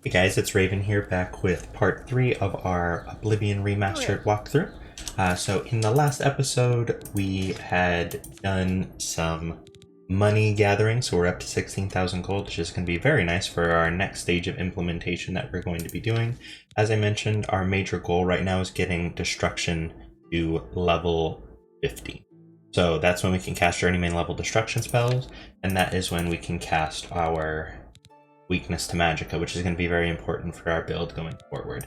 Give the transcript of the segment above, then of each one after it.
Hey guys, it's Raven here, back with part 3 of our Oblivion Remastered walkthrough. So in the last episode, we had done some money gathering, so we're up to 16,000 gold, which is going to be very nice for our next stage of implementation that we're going to be doing. As I mentioned, our major goal right now is getting destruction to level 50. So that's when we can cast journeyman level destruction spells, and that is when we can cast our weakness to magicka, which is going to be very important for our build going forward.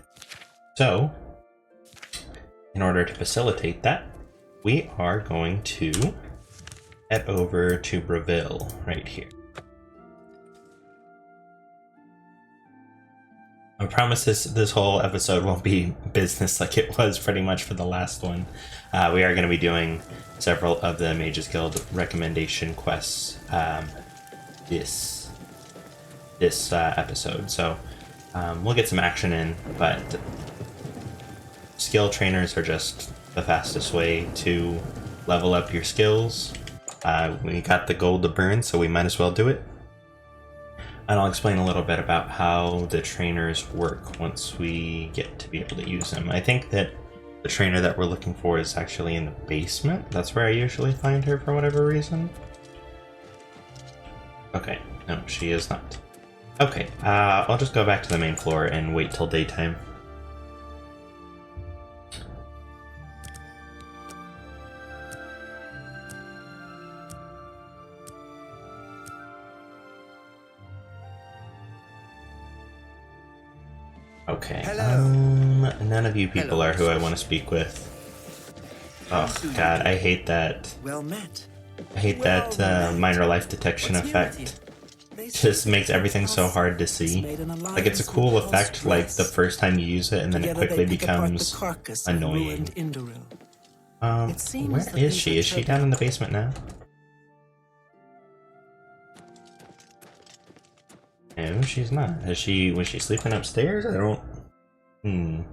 So, in order to facilitate that, we are going to head over to Ravensblade right here. I promise this whole episode won't be business like it was pretty much for the last one. We are going to be doing several of the Mages Guild recommendation quests this episode, so we'll get some action in, but skill trainers are just the fastest way to level up your skills. We got the gold to burn, so we might as well do it. And I'll explain a little bit about how the trainers work once we get to be able to use them. I think that the trainer that we're looking for is actually in the basement. That's where I usually find her for whatever reason. Okay, no, she is not. Okay, I'll just go back to the main floor and wait till daytime. Okay, none of you people are who I want to speak with. Oh god, I hate that. Well met. I hate that minor life detection effect. Just makes everything so hard to see. Like, it's a cool effect like the first time you use it, and then it quickly becomes annoying. Where is she? Is she down in the basement now? No, she's not. Was she sleeping upstairs? I don't...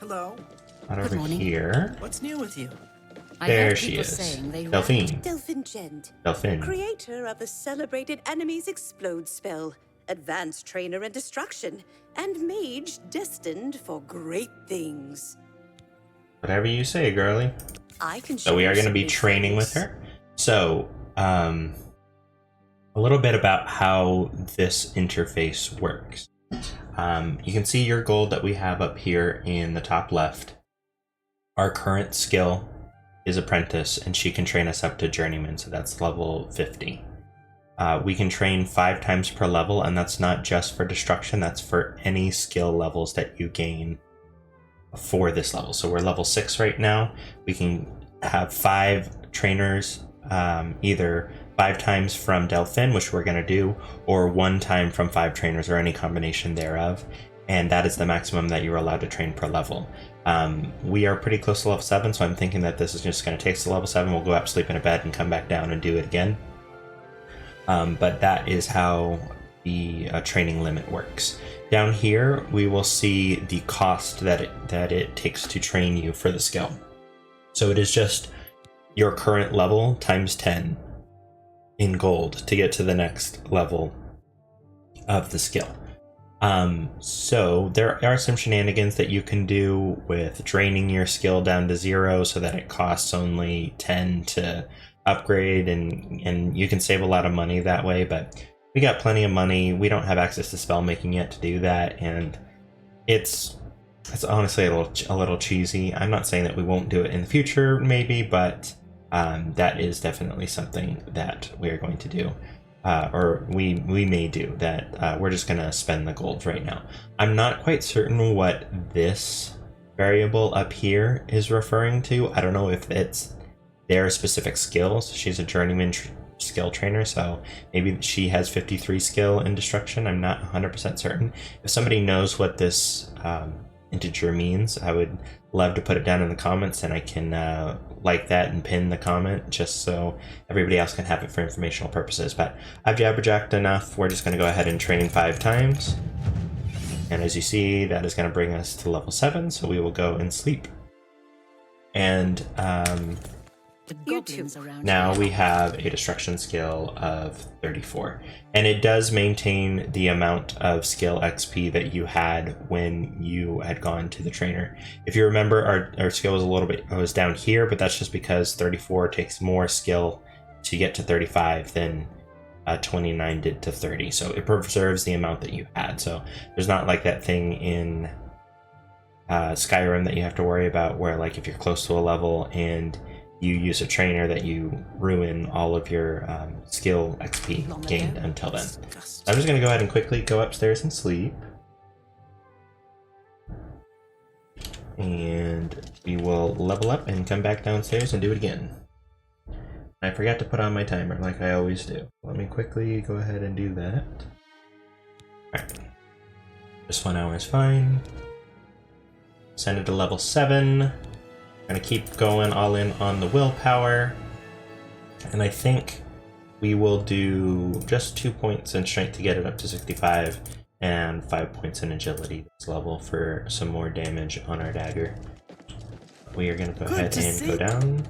Hello. Not over here. What's new with you? There she is. Delphine. Delphine, creator of the celebrated Enemies Explode spell, advanced trainer in destruction, and mage destined for great things. Whatever you say, girly. So we are going to be training with her. So, a little bit about how this interface works. You can see your gold that we have up here in the top left. Our current skill is Apprentice, and she can train us up to Journeyman, so that's level 50. We can train 5 times per level, and that's not just for Destruction, that's for any skill levels that you gain for this level. So we're level 6 right now. We can have 5 trainers, either 5 times from Delphine, which we're going to do, or 1 time from 5 trainers, or any combination thereof. And that is the maximum that you're allowed to train per level. We are pretty close to level 7, so I'm thinking that this is just going to take us to level 7. We'll go up, sleep in a bed, and come back down and do it again. But that is how the training limit works. Down here, we will see the cost that it takes to train you for the skill. So it is just your current level times 10 in gold to get to the next level of the skill. So there are some shenanigans that you can do with draining your skill down to 0 so that it costs only 10 to upgrade, and you can save a lot of money that way, but we got plenty of money. We don't have access to spellmaking yet to do that, and it's honestly a little cheesy. I'm not saying that we won't do it in the future, maybe, but that is definitely something that we are going to do. Or we may do that. We're just gonna spend the gold right now. I'm not quite certain what this variable up here is referring to. I don't know if it's their specific skills. She's a journeyman skill trainer, so maybe she has 53 skill in destruction. I'm not 100% certain. If somebody knows what this integer means, I would love to put it down in the comments, and I can like that and pin the comment just so everybody else can have it for informational purposes. But I've jabberjacked enough. We're just going to go ahead and train 5 times, and as you see, that is going to bring us to level 7, so we will go and sleep. And Now we have a destruction skill of 34, and it does maintain the amount of skill XP that you had when you had gone to the trainer. If you remember, our skill was a little bit was down here, but that's just because 34 takes more skill to get to 35 than 29 did to 30, so it preserves the amount that you had. So there's not like that thing in Skyrim that you have to worry about where, like, if you're close to a level and you use a trainer, that you ruin all of your skill XP gained until then. So I'm just going to go ahead and quickly go upstairs and sleep. And we will level up and come back downstairs and do it again. I forgot to put on my timer like I always do. Let me quickly go ahead and do that. Alright. Just 1 hour is fine. Send it to level 7. Gonna keep going all in on the willpower. And I think we will do just 2 points in strength to get it up to 65 and 5 points in agility this level for some more damage on our dagger. We are gonna go ahead and go down.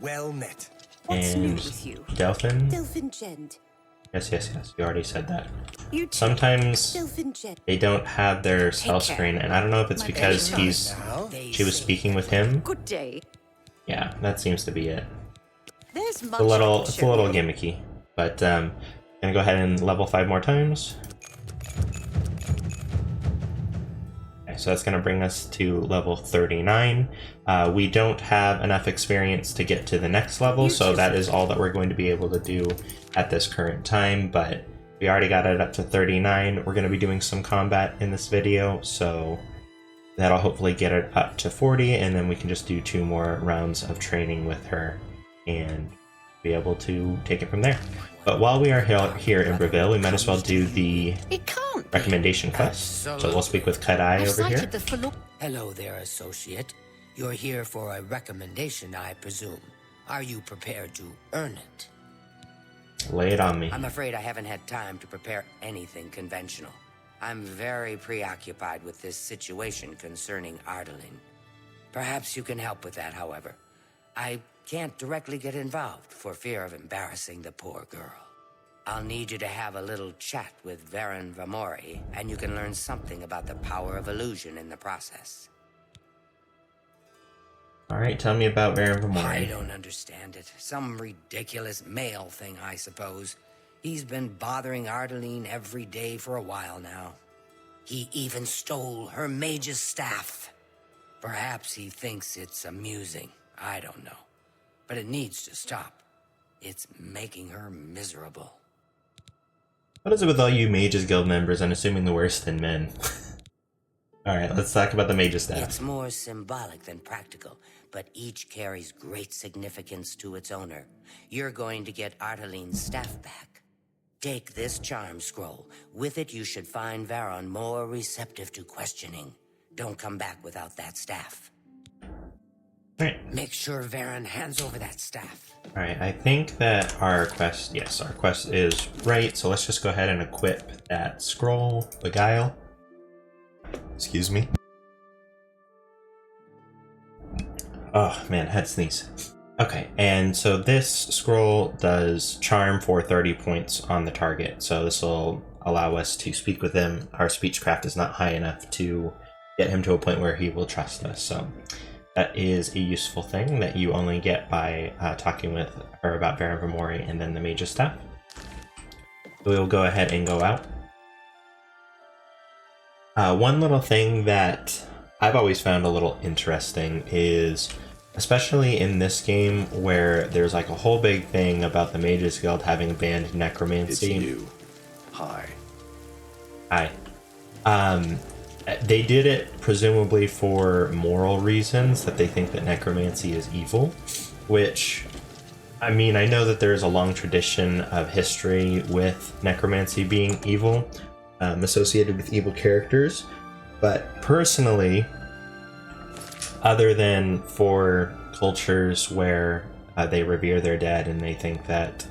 Well met. What's new with you? Delphin. Delphin Gent. Yes. You already said that. Sometimes they don't have their spell screen, and I don't know if it's because she was speaking with him. Good day. Yeah, that seems to be it. It's a little gimmicky, but gonna go ahead and level 5 more times. Okay, so that's gonna bring us to level 39. We don't have enough experience to get to the next level, so that is all that we're going to be able to do at this current time, but we already got it up to 39. We're going to be doing some combat in this video, so that'll hopefully get it up to 40, and then we can just do 2 more rounds of training with her and be able to take it from there. But while we are here in Breville, we might as well do the recommendation quest. So we'll speak with Cut-Eye over here. Hello there, associate. You're here for a recommendation, I presume. Are you prepared to earn it? Lay it on me. I'm afraid I haven't had time to prepare anything conventional. I'm very preoccupied with this situation concerning Ardalin. Perhaps you can help with that, however. I can't directly get involved for fear of embarrassing the poor girl. I'll need you to have a little chat with Varen Vamori, and you can learn something about the power of illusion in the process. Alright, tell me about Varen Vamori. I don't understand it. Some ridiculous male thing, I suppose. He's been bothering Ardalin every day for a while now. He even stole her mage's staff. Perhaps he thinks it's amusing. I don't know. But it needs to stop. It's making her miserable. What is it with all you Mages Guild members unassuming the worst in men? Alright, let's talk about the mage's staff. It's more symbolic than practical, but each carries great significance to its owner. You're going to get Ardalin's staff back. Take this charm scroll. With it, you should find Varon more receptive to questioning. Don't come back without that staff. Alright. Make sure Varon hands over that staff. Alright, I think that our quest, yes, our quest is right, so let's just go ahead and equip that scroll, Beguile. Excuse me. Oh man, head sneeze. Okay, and so this scroll does charm for 30 points on the target, so this will allow us to speak with him. Our speechcraft is not high enough to get him to a point where he will trust us, so that is a useful thing that you only get by talking with her about Varen Vamori and then the mage's staff. We will go ahead and go out. One little thing that I've always found a little interesting is, especially in this game where there's like a whole big thing about the Mages Guild having banned necromancy. It's you. Hi. Hi. They did it presumably for moral reasons, that they think that necromancy is evil, which, I mean, I know that there's a long tradition of history with necromancy being evil, associated with evil characters, but personally, other than for cultures where they revere their dead and they think that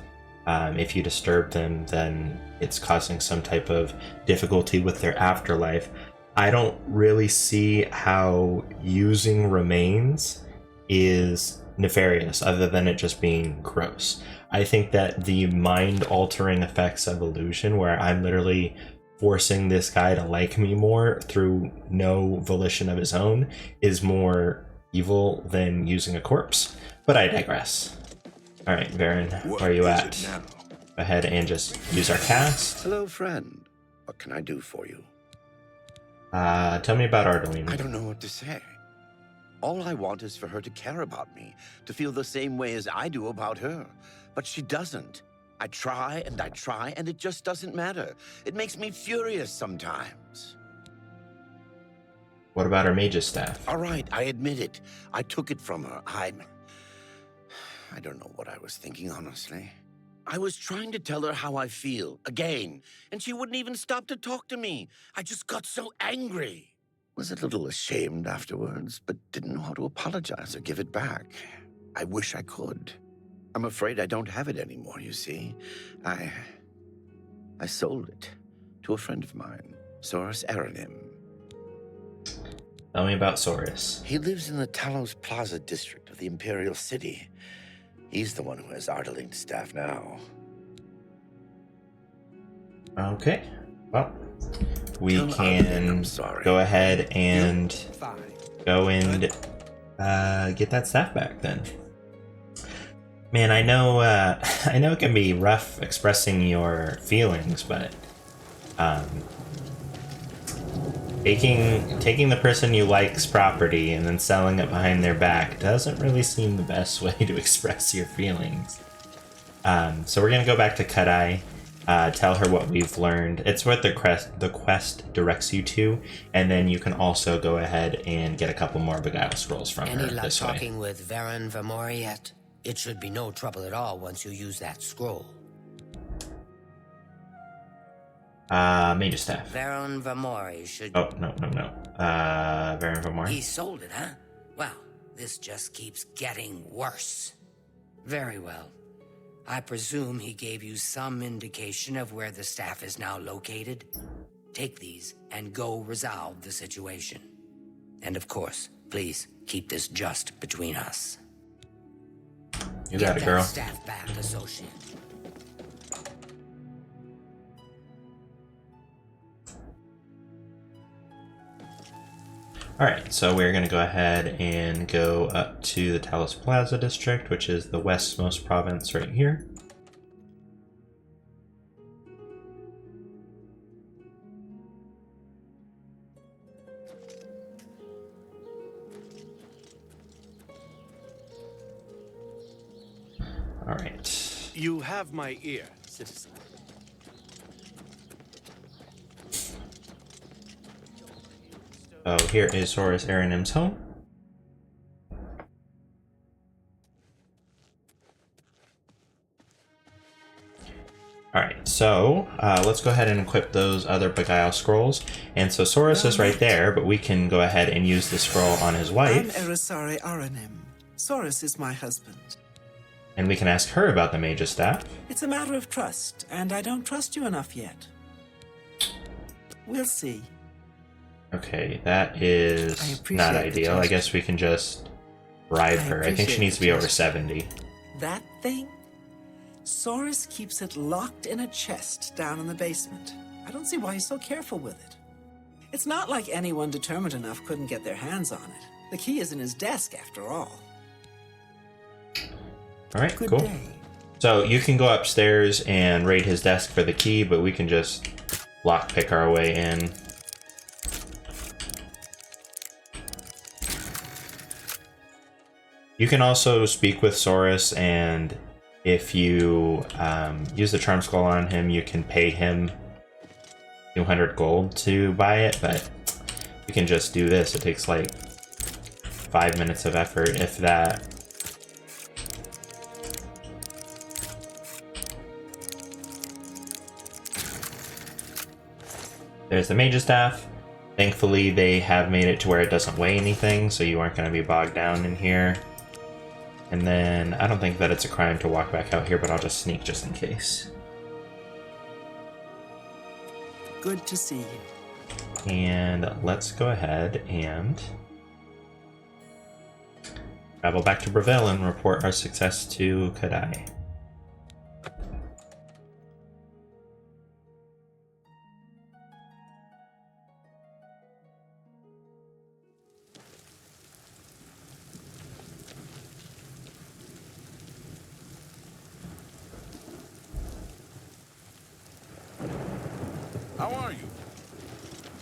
if you disturb them, then it's causing some type of difficulty with their afterlife, I don't really see how using remains is nefarious, other than it just being gross. I think that the mind-altering effects of illusion, where I'm literally forcing this guy to like me more through no volition of his own, is more evil than using a corpse. But I digress. Alright, Varen, where are you at? Go ahead and just use our cast. Hello, friend. What can I do for you? Tell me about Ardeline. I don't know what to say. All I want is for her to care about me, to feel the same way as I do about her. But she doesn't. I try, and it just doesn't matter. It makes me furious sometimes. What about her mage's staff? All right, I admit it. I took it from her. I don't know what I was thinking, honestly. I was trying to tell her how I feel, again, and she wouldn't even stop to talk to me. I just got so angry. Was a little ashamed afterwards, but didn't know how to apologize or give it back. I wish I could. I'm afraid I don't have it anymore, you see. I sold it to a friend of mine, Soros Aranim. Tell me about Soros. He lives in the Talos Plaza district of the Imperial City. He's the one who has Ardaline's staff now. Okay, well, we can go ahead and go and get that staff back then. Man, I know it can be rough expressing your feelings, but taking the person you like's property and then selling it behind their back doesn't really seem the best way to express your feelings. So we're gonna go back to Cut-Eye, tell her what we've learned. It's what the quest directs you to, and then you can also go ahead and get a couple more Beguile scrolls from her Any luck this way. talking with Varen Vamori yet? It should be no trouble at all once you use that scroll. Mage staff. Varen Vamori should... Oh, no. Varen Vamori. He sold it, huh? Well, this just keeps getting worse. Very well. I presume he gave you some indication of where the staff is now located? Take these and go resolve the situation. And of course, please keep this just between us. You got it, girl. Get that staff back, associate. Alright, so we're going to go ahead and go up to the Talos Plaza district, which is the westmost province right here. Alright. You have my ear, citizen. Oh, here is Soros Aranim's home. Alright, so let's go ahead and equip those other Beguile scrolls. And so Soros is right there, but we can go ahead and use the scroll on his wife. I'm Erisari Aranim. Soros is my husband. And we can ask her about the Mage's Staff. It's a matter of trust, and I don't trust you enough yet. We'll see. Okay, that is not ideal. I guess we can just bribe her. I think she needs to be over 70. That thing? Soros keeps it locked in a chest down in the basement. I don't see why he's so careful with it. It's not like anyone determined enough couldn't get their hands on it. The key is in his desk, after all. Alright, Good cool. day. So you can go upstairs and raid his desk for the key, but we can just lockpick our way in. You can also speak with Soros, and if you use the charm scroll on him, you can pay him 200 gold to buy it, but you can just do this. It takes like 5 minutes of effort, if that. There's the Mage's Staff. Thankfully, they have made it to where it doesn't weigh anything, so you aren't going to be bogged down in here. And then, I don't think that it's a crime to walk back out here, but I'll just sneak just in case. Good to see you. And let's go ahead and... travel back to Breville and report our success to Kadai. How are you?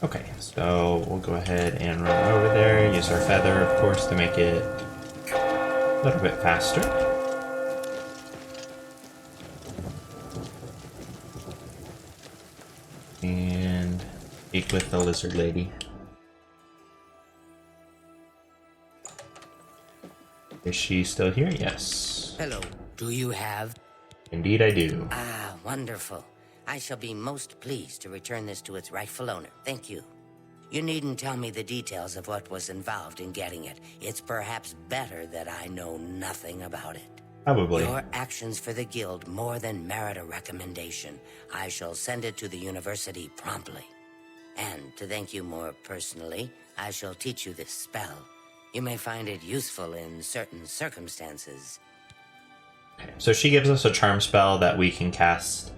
Okay, so we'll go ahead and run over there, use our feather, of course, to make it a little bit faster. And speak with the lizard lady. Is she still here? Yes. Hello. Do you have? Indeed I do. Ah, wonderful. I shall be most pleased to return this to its rightful owner. Thank you. You needn't tell me the details of what was involved in getting it. It's perhaps better that I know nothing about it. Probably. Your actions for the guild more than merit a recommendation. I shall send it to the university promptly. And to thank you more personally, I shall teach you this spell. You may find it useful in certain circumstances. Okay, so she gives us a charm spell that we can cast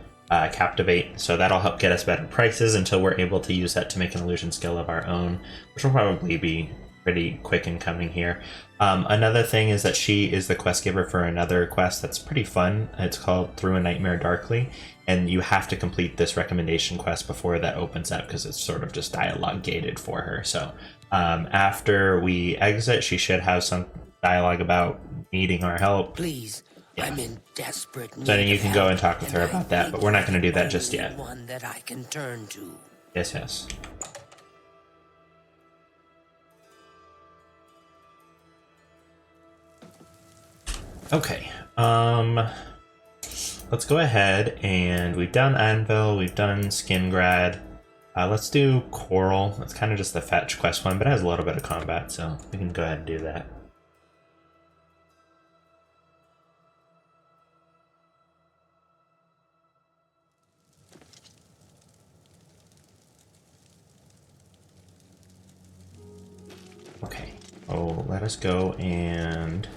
Captivate, so that'll help get us better prices until we're able to use that to make an illusion skill of our own, which will probably be pretty quick in coming here. Another thing is that she is the quest giver for another quest that's pretty fun. It's called Through a Nightmare Darkly, and you have to complete this recommendation quest before that opens up because it's sort of just dialogue gated for her. So after we exit, she should have some dialogue about needing our help. Please. Yeah. I'm in desperate need. So then you can go and talk with her about that, but we're not going to do that just yet. One that I can turn to. Yes, yes. Okay. Let's go ahead and we've done Anvil, we've done Skingrad. Let's do Coral. It's kind of just the fetch quest one, but it has a little bit of combat, so we can go ahead and do that. Okay, oh, let us go and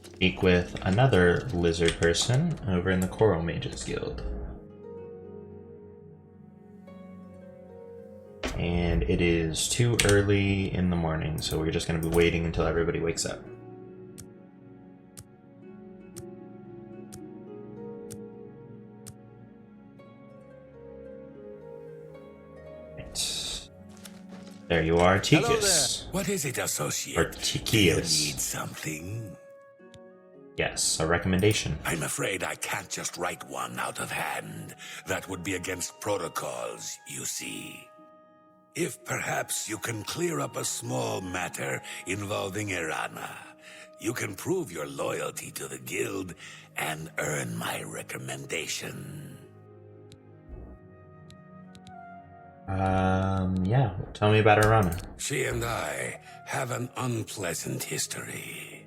speak with another lizard person over in the Coral Mages Guild. And it is too early in the morning, so we're just going to be waiting until everybody wakes up. There you are, Tikus. What is it, associate? Or Tikius. Do you need something? Yes, a recommendation. I'm afraid I can't just write one out of hand. That would be against protocols, you see. If perhaps you can clear up a small matter involving Irana, you can prove your loyalty to the guild and earn my recommendation. Yeah, tell me about Irana. She and I have an unpleasant history.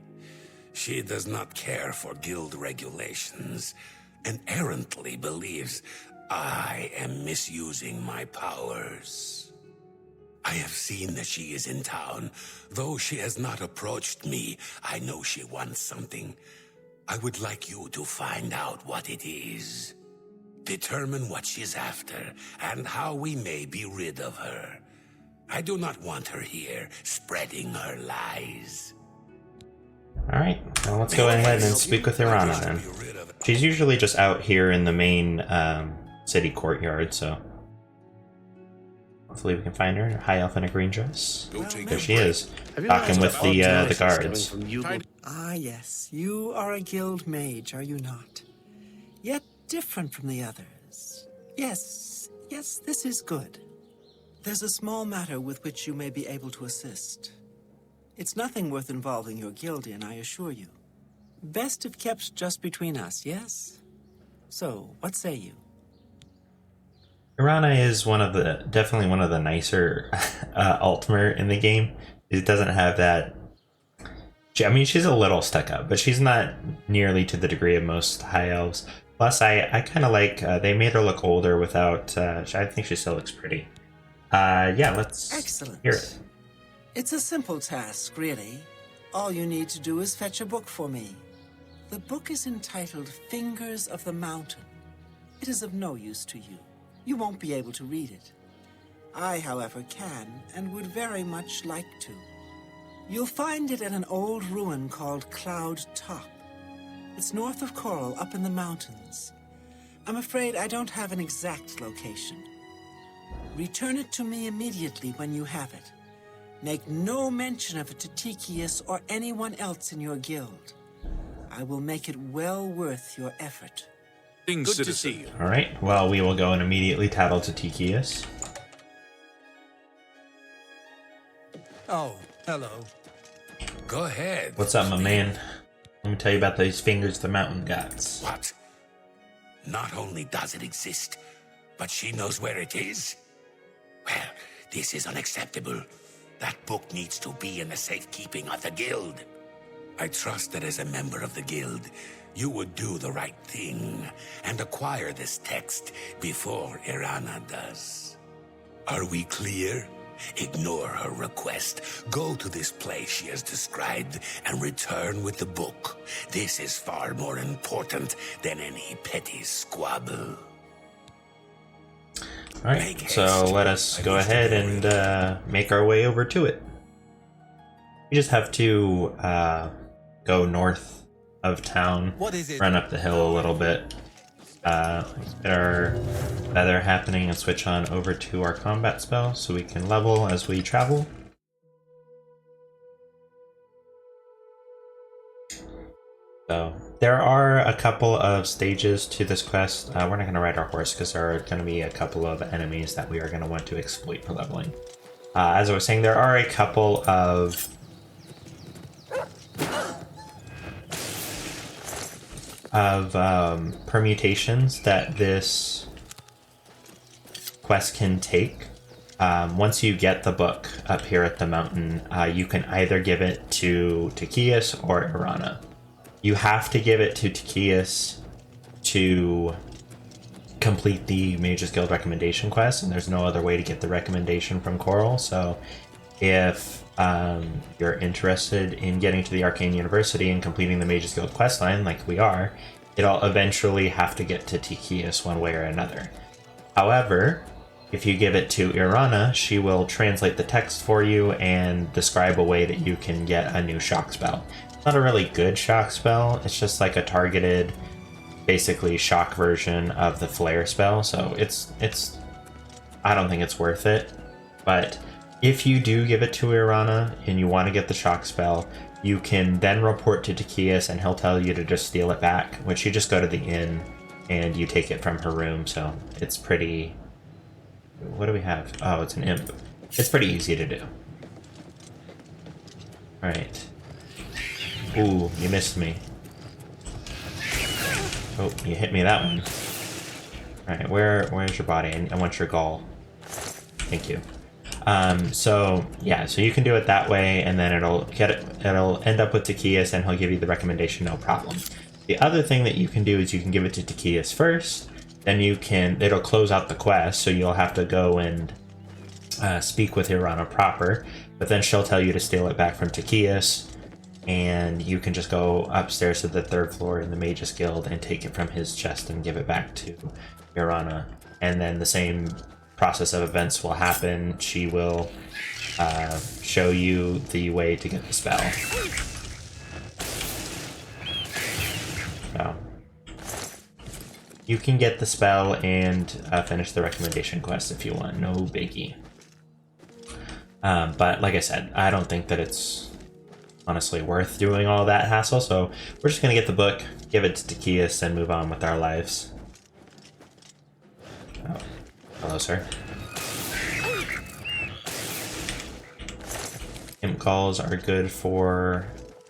She does not care for guild regulations and errantly believes I am misusing my powers. I have seen that she is in town. Though she has not approached me, I know she wants something. I would like you to find out what it is. Determine what she's after, and how we may be rid of her. I do not want her here, spreading her lies. Alright, well, let's go ahead and speak with Irana then. She's usually just out here in the main city courtyard, so hopefully we can find her in her high elf in a green dress. There she is, talking with the guards. Ah, yes, you are a guild mage, are you not? Yet different from the others. Yes, this is good. There's a small matter with which you may be able to assist. It's nothing worth involving your guild in, I assure you. Best if kept just between us, yes? So, what say you? Irana is definitely one of the nicer Altmer in the game. It doesn't have that. I mean, she's a little stuck up, but she's not nearly to the degree of most high elves. Plus, I kind of like, they made her look older without, I think she still looks pretty. Yeah, let's Excellent. hear it. It's a simple task, really. All you need to do is fetch a book for me. The book is entitled Fingers of the Mountain. It is of no use to you. You won't be able to read it. I, however, can and would very much like to. You'll find it at an old ruin called Cloud Top. It's north of Coral, up in the mountains. I'm afraid I don't have an exact location. Return it to me immediately when you have it. Make no mention of it to Tychius or anyone else in your guild. I will make it well worth your effort. Good to see you. All right. Well, we will go and immediately tattle to Tychius. Oh, hello. Go ahead. What's up, my man? Let me tell you about these fingers the mountain gods. What? Not only does it exist, but she knows where it is? Well, this is unacceptable. That book needs to be in the safekeeping of the guild. I trust that as a member of the guild, you would do the right thing and acquire this text before Irana does. Are we clear? Ignore her request. Go to this place she has described and return with the book. This is far more important than any petty squabble. Alright, so let us go ahead and make our way over to it. We just have to go north of town, run up the hill a little bit, get our weather happening, and switch on over to our combat spell so we can level as we travel. So there are a couple of stages to this quest. We're not going to ride our horse because there are going to be a couple of enemies that we are going to want to exploit for leveling. As I was saying, there are a couple of permutations that this quest can take. Once you get the book up here at the mountain, you can either give it to Tychius or Irana. You have to give it to Tychius to complete the Mage's Guild recommendation quest, and there's no other way to get the recommendation from Coral. So if you're interested in getting to the Arcane University and completing the Mage's Guild questline, like we are, it'll eventually have to get to Tychius one way or another. However, if you give it to Irana, she will translate the text for you and describe a way that you can get a new shock spell. It's not a really good shock spell, it's just like a targeted, basically shock version of the flare spell, so it's I don't think it's worth it. But if you do give it to Irana and you want to get the shock spell, you can then report to Tychius and he'll tell you to just steal it back, which you just go to the inn and you take it from her room. So it's pretty... What do we have? Oh, it's an imp. It's pretty easy to do. Alright. Ooh, you missed me. Oh, you hit me that one. Alright, where's your body? I want your gall. Thank you. So yeah, so you can do it that way, and then it'll end up with Tychius, and he'll give you the recommendation, no problem. The other thing that you can do is you can give it to Tychius first, then it'll close out the quest, so you'll have to go and speak with Irana proper, but then she'll tell you to steal it back from Tychius, and you can just go upstairs to the 3rd floor in the Mage's Guild and take it from his chest and give it back to Irana. And then the same process of events will happen. She will show you the way to get the spell. So you can get the spell and finish the recommendation quest if you want, no biggie. But like I said, I don't think that it's honestly worth doing all that hassle, so we're just gonna get the book, give it to Tychius, and move on with our lives. Oh, hello, sir. Imp calls are good for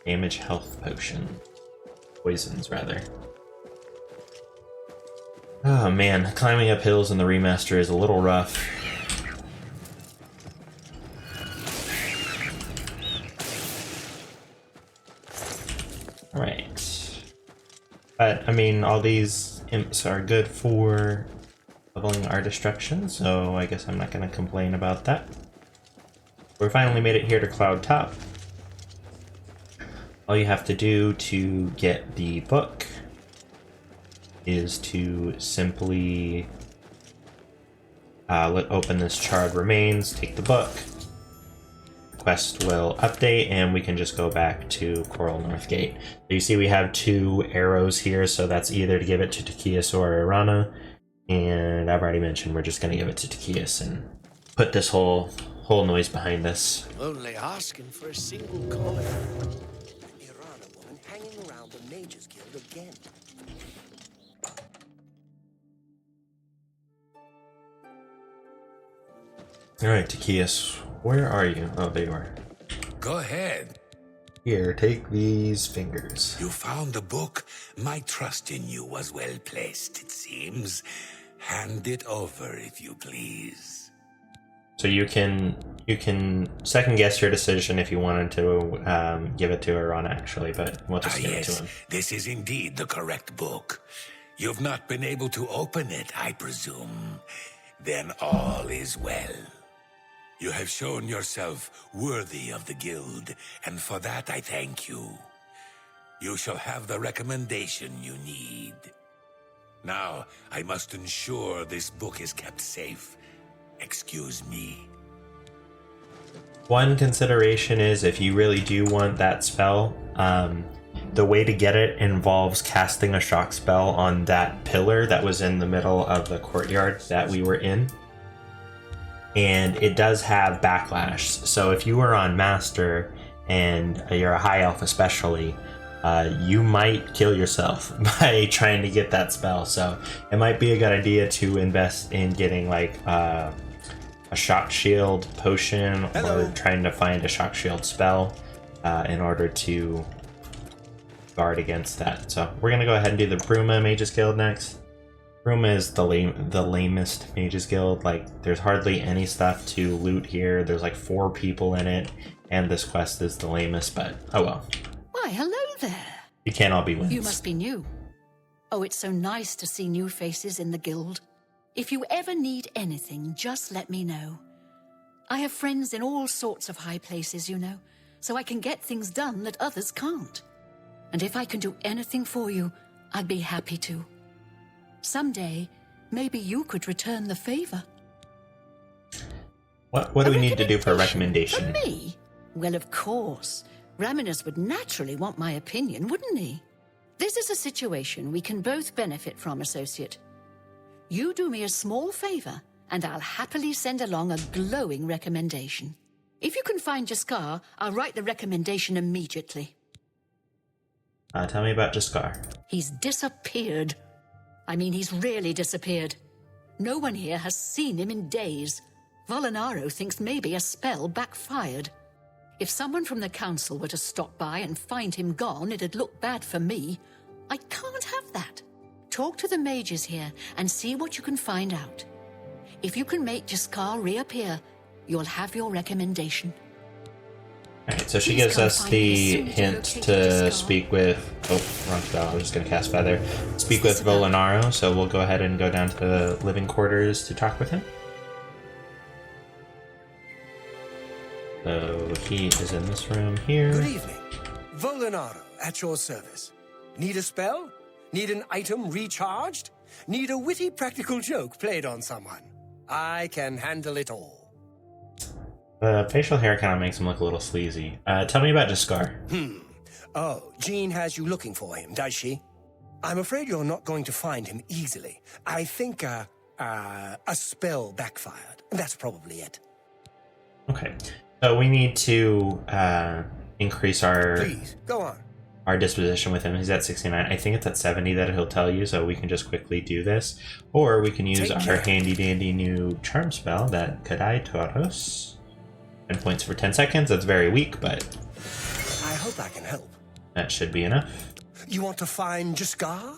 damage health potion. Poisons, rather. Oh man, climbing up hills in the remaster is a little rough. Right. But, I mean, all these imps are good for leveling our destruction, so I guess I'm not going to complain about that. We finally made it here to Cloud Top. All you have to do to get the book is to simply open this Charred Remains, take the book. Quest will update, and we can just go back to Coral Northgate. So you see we have 2 arrows here, so that's either to give it to Takias or Irana. And I've already mentioned we're just going to give it to Takias and put this whole noise behind us. Only asking for a single coin. The Irana woman hanging around the Mages Guild again. Alright, Takias, where are you? Oh, there you are. Go ahead. Here, take these fingers. You found the book? My trust in you was well placed, it seems. Hand it over, if you please. So you can second guess your decision if you wanted to give it to Irana, actually, but we'll just give it to him. This is indeed the correct book. You've not been able to open it, I presume. Then all is well. You have shown yourself worthy of the guild, and for that I thank you. You shall have the recommendation you need. Now, I must ensure this book is kept safe. Excuse me. One consideration is if you really do want that spell, the way to get it involves casting a shock spell on that pillar that was in the middle of the courtyard that we were in. And it does have backlash. So if you were on Master and you're a high elf especially, you might kill yourself by trying to get that spell. So it might be a good idea to invest in getting like a shock shield potion or trying to find a shock shield spell in order to guard against that. So we're going to go ahead and do the Bruma Mages Guild next. Bruma is the lamest Mages Guild. Like, there's hardly any stuff to loot here. There's like 4 people in it, and this quest is the lamest, but oh well. Why, hello there. You can't all be wins. You must be new. Oh, it's so nice to see new faces in the guild. If you ever need anything, just let me know. I have friends in all sorts of high places, you know, so I can get things done that others can't. And if I can do anything for you, I'd be happy to. Someday, maybe you could return the favor. What do we need to do for a recommendation? For me? Well, of course. Raminus would naturally want my opinion, wouldn't he? This is a situation we can both benefit from, associate. You do me a small favor, and I'll happily send along a glowing recommendation. If you can find Jaskar, I'll write the recommendation immediately. Tell me about Jaskar. He's disappeared. I mean, he's really disappeared. No one here has seen him in days. Volinaro thinks maybe a spell backfired. If someone from the council were to stop by and find him gone, it'd look bad for me. I can't have that. Talk to the mages here and see what you can find out. If you can make Jaskar reappear, you'll have your recommendation. Alright, so she gives us the hint to speak with... Oh, wrong spell. I was just going to cast Feather. Speak with Volinaro, so we'll go ahead and go down to the living quarters to talk with him. So he is in this room here. Good evening. Volinaro, at your service. Need a spell? Need an item recharged? Need a witty practical joke played on someone? I can handle it all. The facial hair kind of makes him look a little sleazy. Tell me about Jaskar. Oh, Jean has you looking for him, does she? I'm afraid you're not going to find him easily. I think a spell backfired. That's probably it. Okay. So we need to increase our... Please, go on. Our disposition with him. He's at 69. I think it's at 70 that he'll tell you, so we can just quickly do this. Or we can use our handy-dandy new charm spell that Kadai taught us. 10 points for 10 seconds. That's very weak, but... I hope I can help. That should be enough. You want to find Jaskar?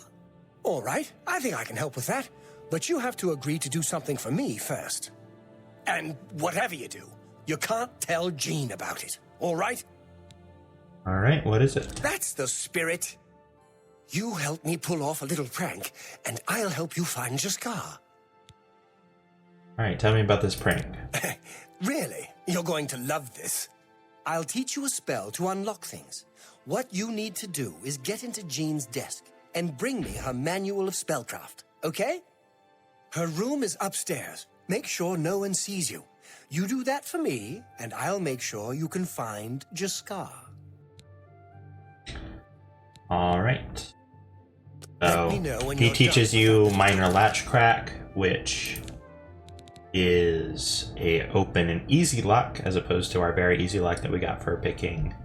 All right, I think I can help with that. But you have to agree to do something for me first. And whatever you do, you can't tell Jean about it, all right? All right, what is it? That's the spirit. You help me pull off a little prank, and I'll help you find Jaskar. All right, tell me about this prank. Really? You're going to love this. I'll teach you a spell to unlock things. What you need to do is get into Jean's desk and bring me her manual of spellcraft, okay? Her room is upstairs. Make sure no one sees you. You do that for me, and I'll make sure you can find Jaskar. All right. So he teaches you minor latch crack, which is a open and easy lock, as opposed to our very easy lock that we got for picking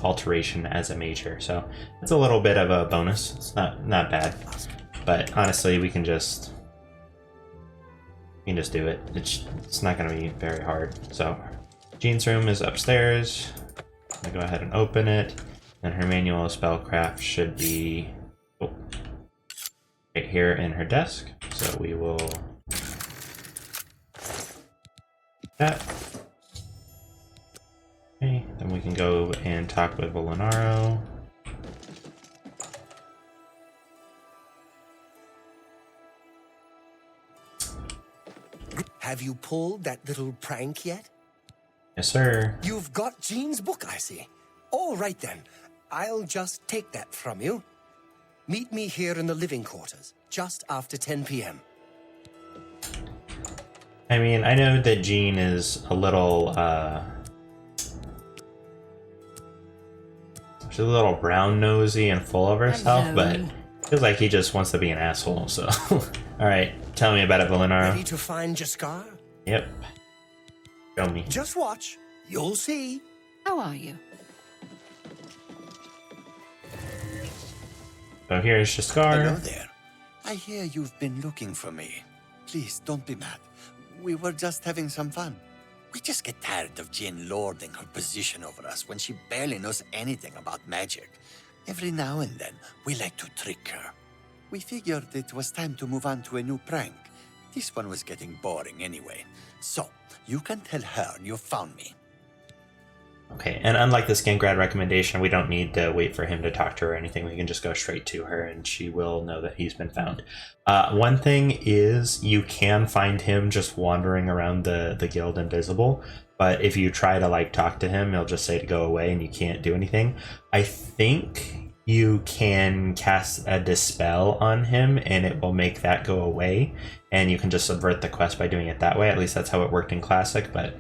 alteration as a major. So it's a little bit of a bonus. It's not bad, but honestly, we can just do it. It's not going to be very hard. So Jean's room is upstairs. I'm gonna go ahead and open it. And her manual of spellcraft should be right here in her desk. So we will that. Okay, then we can go and talk with Volinaro. Have you pulled that little prank yet? Yes, sir. You've got Jean's book, I see. All right then. I'll just take that from you. Meet me here in the living quarters, just after 10 p.m. I mean, I know that Jean is a little, she's a little brown-nosy and full of herself, but it feels like he just wants to be an asshole, so. Alright, tell me about it, Volinaro. Ready to find Jaskar? Yep. Show me. Just watch. You'll see. How are you? So here's Jaskar. Hello there. I hear you've been looking for me. Please, don't be mad. We were just having some fun. We just get tired of Jin lording her position over us when she barely knows anything about magic. Every now and then, we like to trick her. We figured it was time to move on to a new prank. This one was getting boring anyway. So, you can tell her you found me. Okay, and unlike the Skingrad recommendation, we don't need to wait for him to talk to her or anything. We can just go straight to her and she will know that he's been found. One thing is you can find him just wandering around the guild invisible, but if you try to like talk to him, he'll just say to go away and you can't do anything. I think you can cast a dispel on him and it will make that go away, and you can just subvert the quest by doing it that way. At least that's how it worked in Classic, but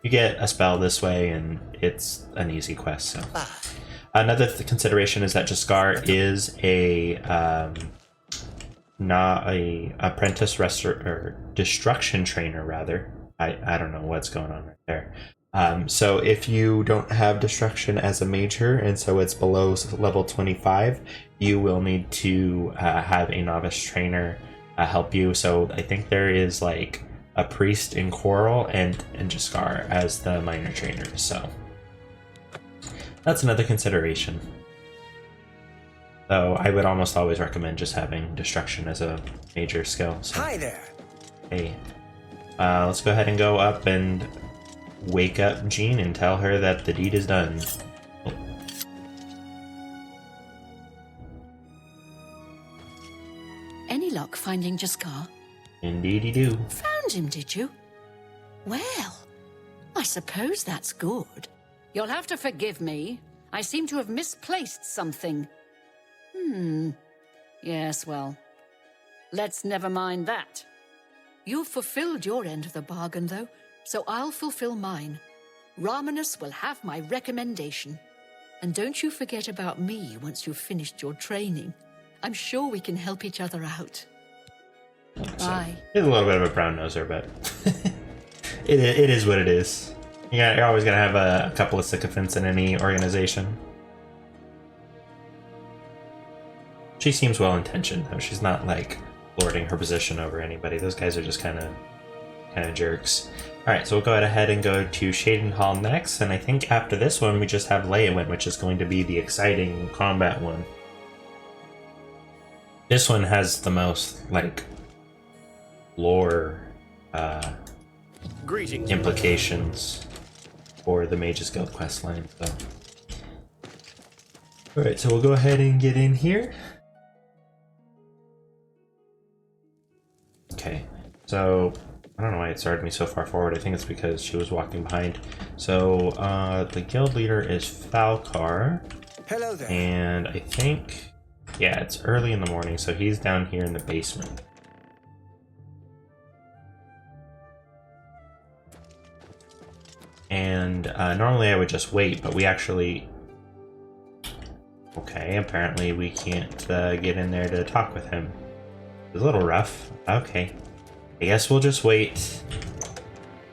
you get a spell this way, and it's an easy quest. So, another consideration is that Jaskar is not a apprentice or destruction trainer, rather. I don't know what's going on right there. So if you don't have destruction as a major, and so it's below level 25, you will need to have a novice trainer help you. So I think there is like a priest in Coral and Jaskar as the minor trainers, so that's another consideration. Though I would almost always recommend just having destruction as a major skill. So. Hi there. Hey, let's go ahead and go up and wake up Jean and tell her that the deed is done. Oh. Any luck finding Jaskar? Indeed you do. Found him, did you? Well, I suppose that's good. You'll have to forgive me. I seem to have misplaced something. Yes, well, let's never mind that. You've fulfilled your end of the bargain, though, so I'll fulfill mine. Ramanus will have my recommendation. And don't you forget about me once you've finished your training. I'm sure we can help each other out. Bye. He's a little bit of a brown noser, but it is what it is. You're always going to have a couple of sycophants in any organization. She seems well-intentioned, though. She's not, like, lording her position over anybody. Those guys are just kind of jerks. Alright, so we'll go ahead and go to Shaden Hall next, and I think after this one we just have Leyawind, which is going to be the exciting combat one. This one has the most, like, lore implications for the Mage's Guild questline. So. Alright, so we'll go ahead and get in here. Okay, so I don't know why it started me so far forward. I think it's because she was walking behind. So the guild leader is Falcar. Hello there. And I think, yeah, it's early in the morning, so he's down here in the basement. And normally I would just wait, but we actually... Okay, apparently we can't get in there to talk with him. It's a little rough. Okay. I guess we'll just wait.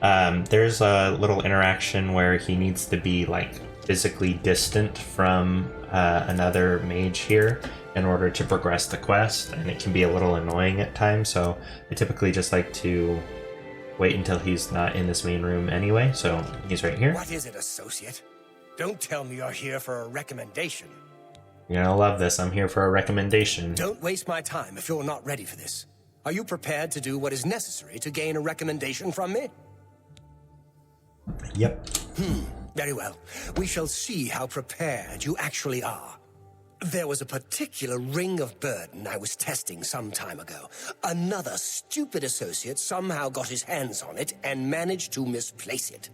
There's a little interaction where he needs to be, like, physically distant from another mage here in order to progress the quest, and it can be a little annoying at times, so I typically just like to wait until he's not in this main room anyway, so he's right here. What is it, associate? Don't tell me you're here for a recommendation. You're gonna love this. I'm here for a recommendation. Don't waste my time if you're not ready for this. Are you prepared to do what is necessary to gain a recommendation from me? Yep. Very well. We shall see how prepared you actually are. There was a particular ring of burden I was testing some time ago. Another stupid associate somehow got his hands on it and managed to misplace it.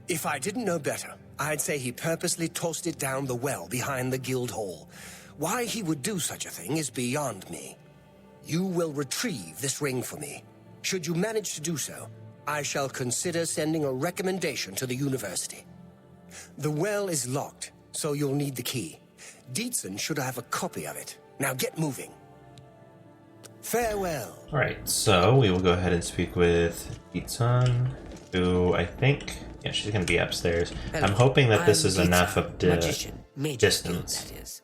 If I didn't know better, I'd say he purposely tossed it down the well behind the guild hall. Why he would do such a thing is beyond me. You will retrieve this ring for me. Should you manage to do so, I shall consider sending a recommendation to the university. The well is locked, so you'll need the key. Dietzen should have a copy of it. Now get moving. Farewell. Alright, so we will go ahead and speak with Dietzen, who I think... Yeah, she's going to be upstairs. Hello, I'm hoping that this is Dietzen, enough of the distance. That is.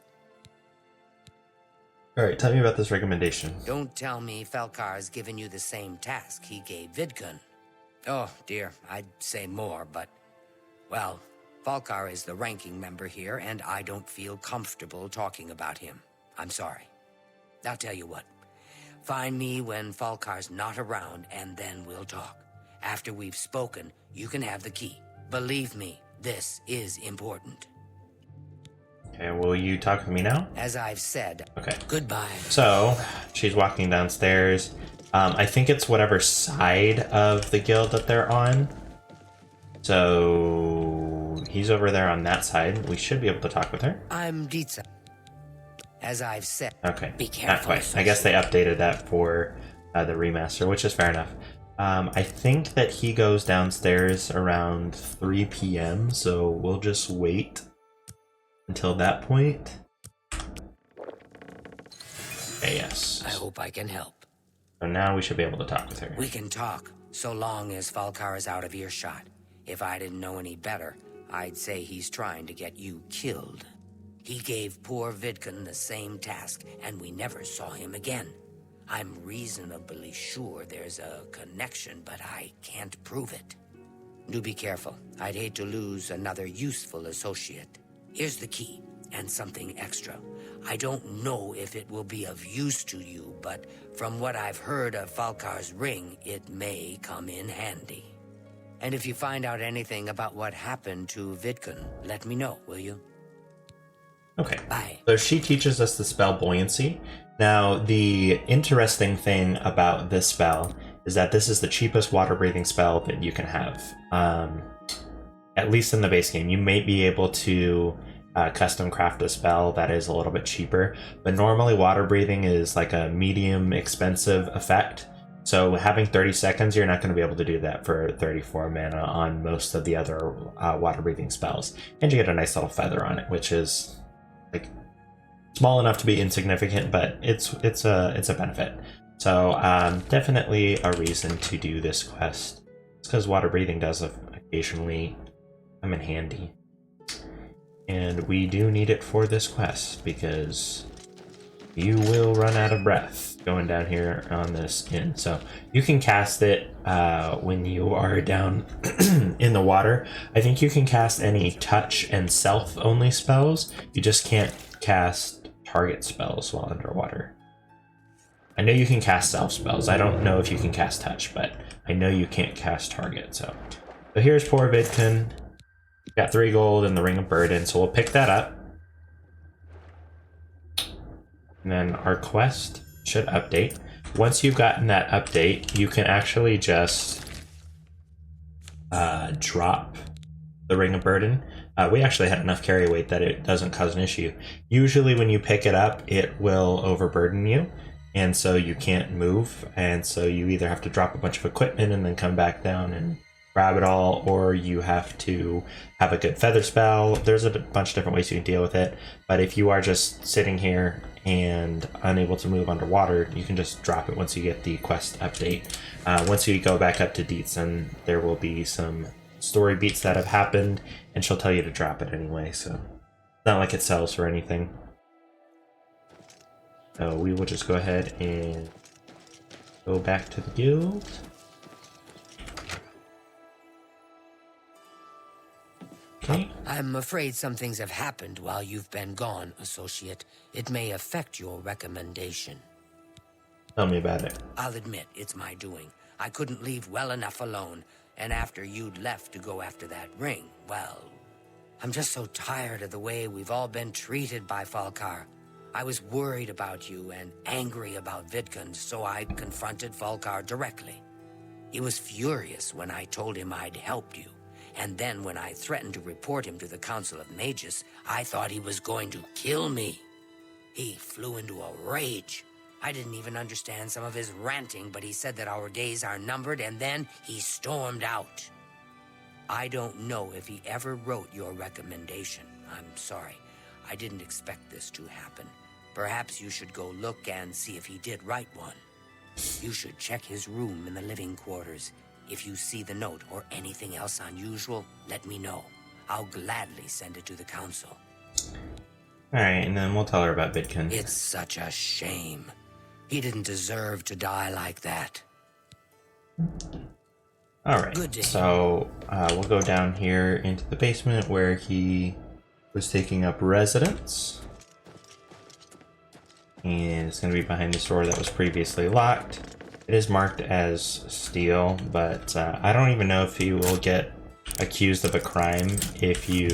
Alright, tell me about this recommendation. Don't tell me Falcar has given you the same task he gave Vidkun. Oh, dear, I'd say more, but... Well, Falcar is the ranking member here, and I don't feel comfortable talking about him. I'm sorry. I'll tell you what. Find me when Falcar's not around, and then we'll talk. After we've spoken, you can have the key. Believe me, this is important. Okay, will you talk with me now? As I've said, okay. Goodbye. So, she's walking downstairs. I think it's whatever side of the guild that they're on. So, he's over there on that side. We should be able to talk with her. I'm Dietzen. As I've said, okay. Be careful. Not quite. I guess they updated that for the remaster, which is fair enough. I think that he goes downstairs around 3 p.m., so we'll just wait until that point. Okay, yes. I hope I can help. So now we should be able to talk with her. We can talk, so long as Falcar is out of earshot. If I didn't know any better, I'd say he's trying to get you killed. He gave poor Vidkun the same task, and we never saw him again. I'm reasonably sure there's a connection, but I can't prove it. Do be careful. I'd hate to lose another useful associate. Here's the key, and something extra. I don't know if it will be of use to you, but from what I've heard of Falcar's ring, it may come in handy. And if you find out anything about what happened to Vidkun, let me know, will you? Okay. Bye. So she teaches us the spell Buoyancy. Now, the interesting thing about this spell is that this is the cheapest water-breathing spell that you can have. At least in the base game. You may be able to custom craft a spell that is a little bit cheaper, but normally water-breathing is like a medium expensive effect. So having 30 seconds, you're not going to be able to do that for 34 mana on most of the other water-breathing spells. And you get a nice little feather on it, which is like small enough to be insignificant, but it's a benefit. So definitely a reason to do this quest. It's because water-breathing does occasionally come in handy. And we do need it for this quest, because you will run out of breath going down here on this inn. So you can cast it when you are down in the water. I think you can cast any touch and self only spells. You just can't cast target spells while underwater. I know you can cast self spells. I don't know if you can cast touch, but I know you can't cast target. So here's poor Vidkun. Got 3 gold and the Ring of Burden, so we'll pick that up. And then our quest should update. once you've gotten that update, you can actually just drop the Ring of Burden. We actually had enough carry weight that it doesn't cause an issue. Usually when you pick it up, it will overburden you, and so you can't move, and so you either have to drop a bunch of equipment and then come back down and grab it all, or you have to have a good feather spell. There's a bunch of different ways you can deal with it, but if you are just sitting here and unable to move underwater, you can just drop it once you get the quest update. Once you go back up to Dietzen, there will be some story beats that have happened, and she'll tell you to drop it anyway, so it's not like it sells for anything. So we will just go ahead and go back to the guild. Okay. I'm afraid some things have happened while you've been gone, Associate. It may affect your recommendation. Tell me about it. I'll admit, it's my doing. I couldn't leave well enough alone, and after you'd left to go after that ring, well, I'm just so tired of the way we've all been treated by Falkar. I was worried about you and angry about Vidkund, so I confronted Falkar directly. He was furious when I told him I'd helped you. And then when I threatened to report him to the Council of Mages, I thought he was going to kill me. He flew into a rage. I didn't even understand some of his ranting, but he said that our days are numbered, and then he stormed out. I don't know if he ever wrote your recommendation. I'm sorry. I didn't expect this to happen. Perhaps you should go look and see if he did write one. You should check his room in the living quarters. If you see the note or anything else unusual, let me know. I'll gladly send it to the council. Alright, and then we'll tell her about Vidkund. It's such a shame. He didn't deserve to die like that. Alright, so we'll go down here into the basement where he was taking up residence. And it's going to be behind this door that was previously locked. It is marked as steel, but I don't even know if you will get accused of a crime if you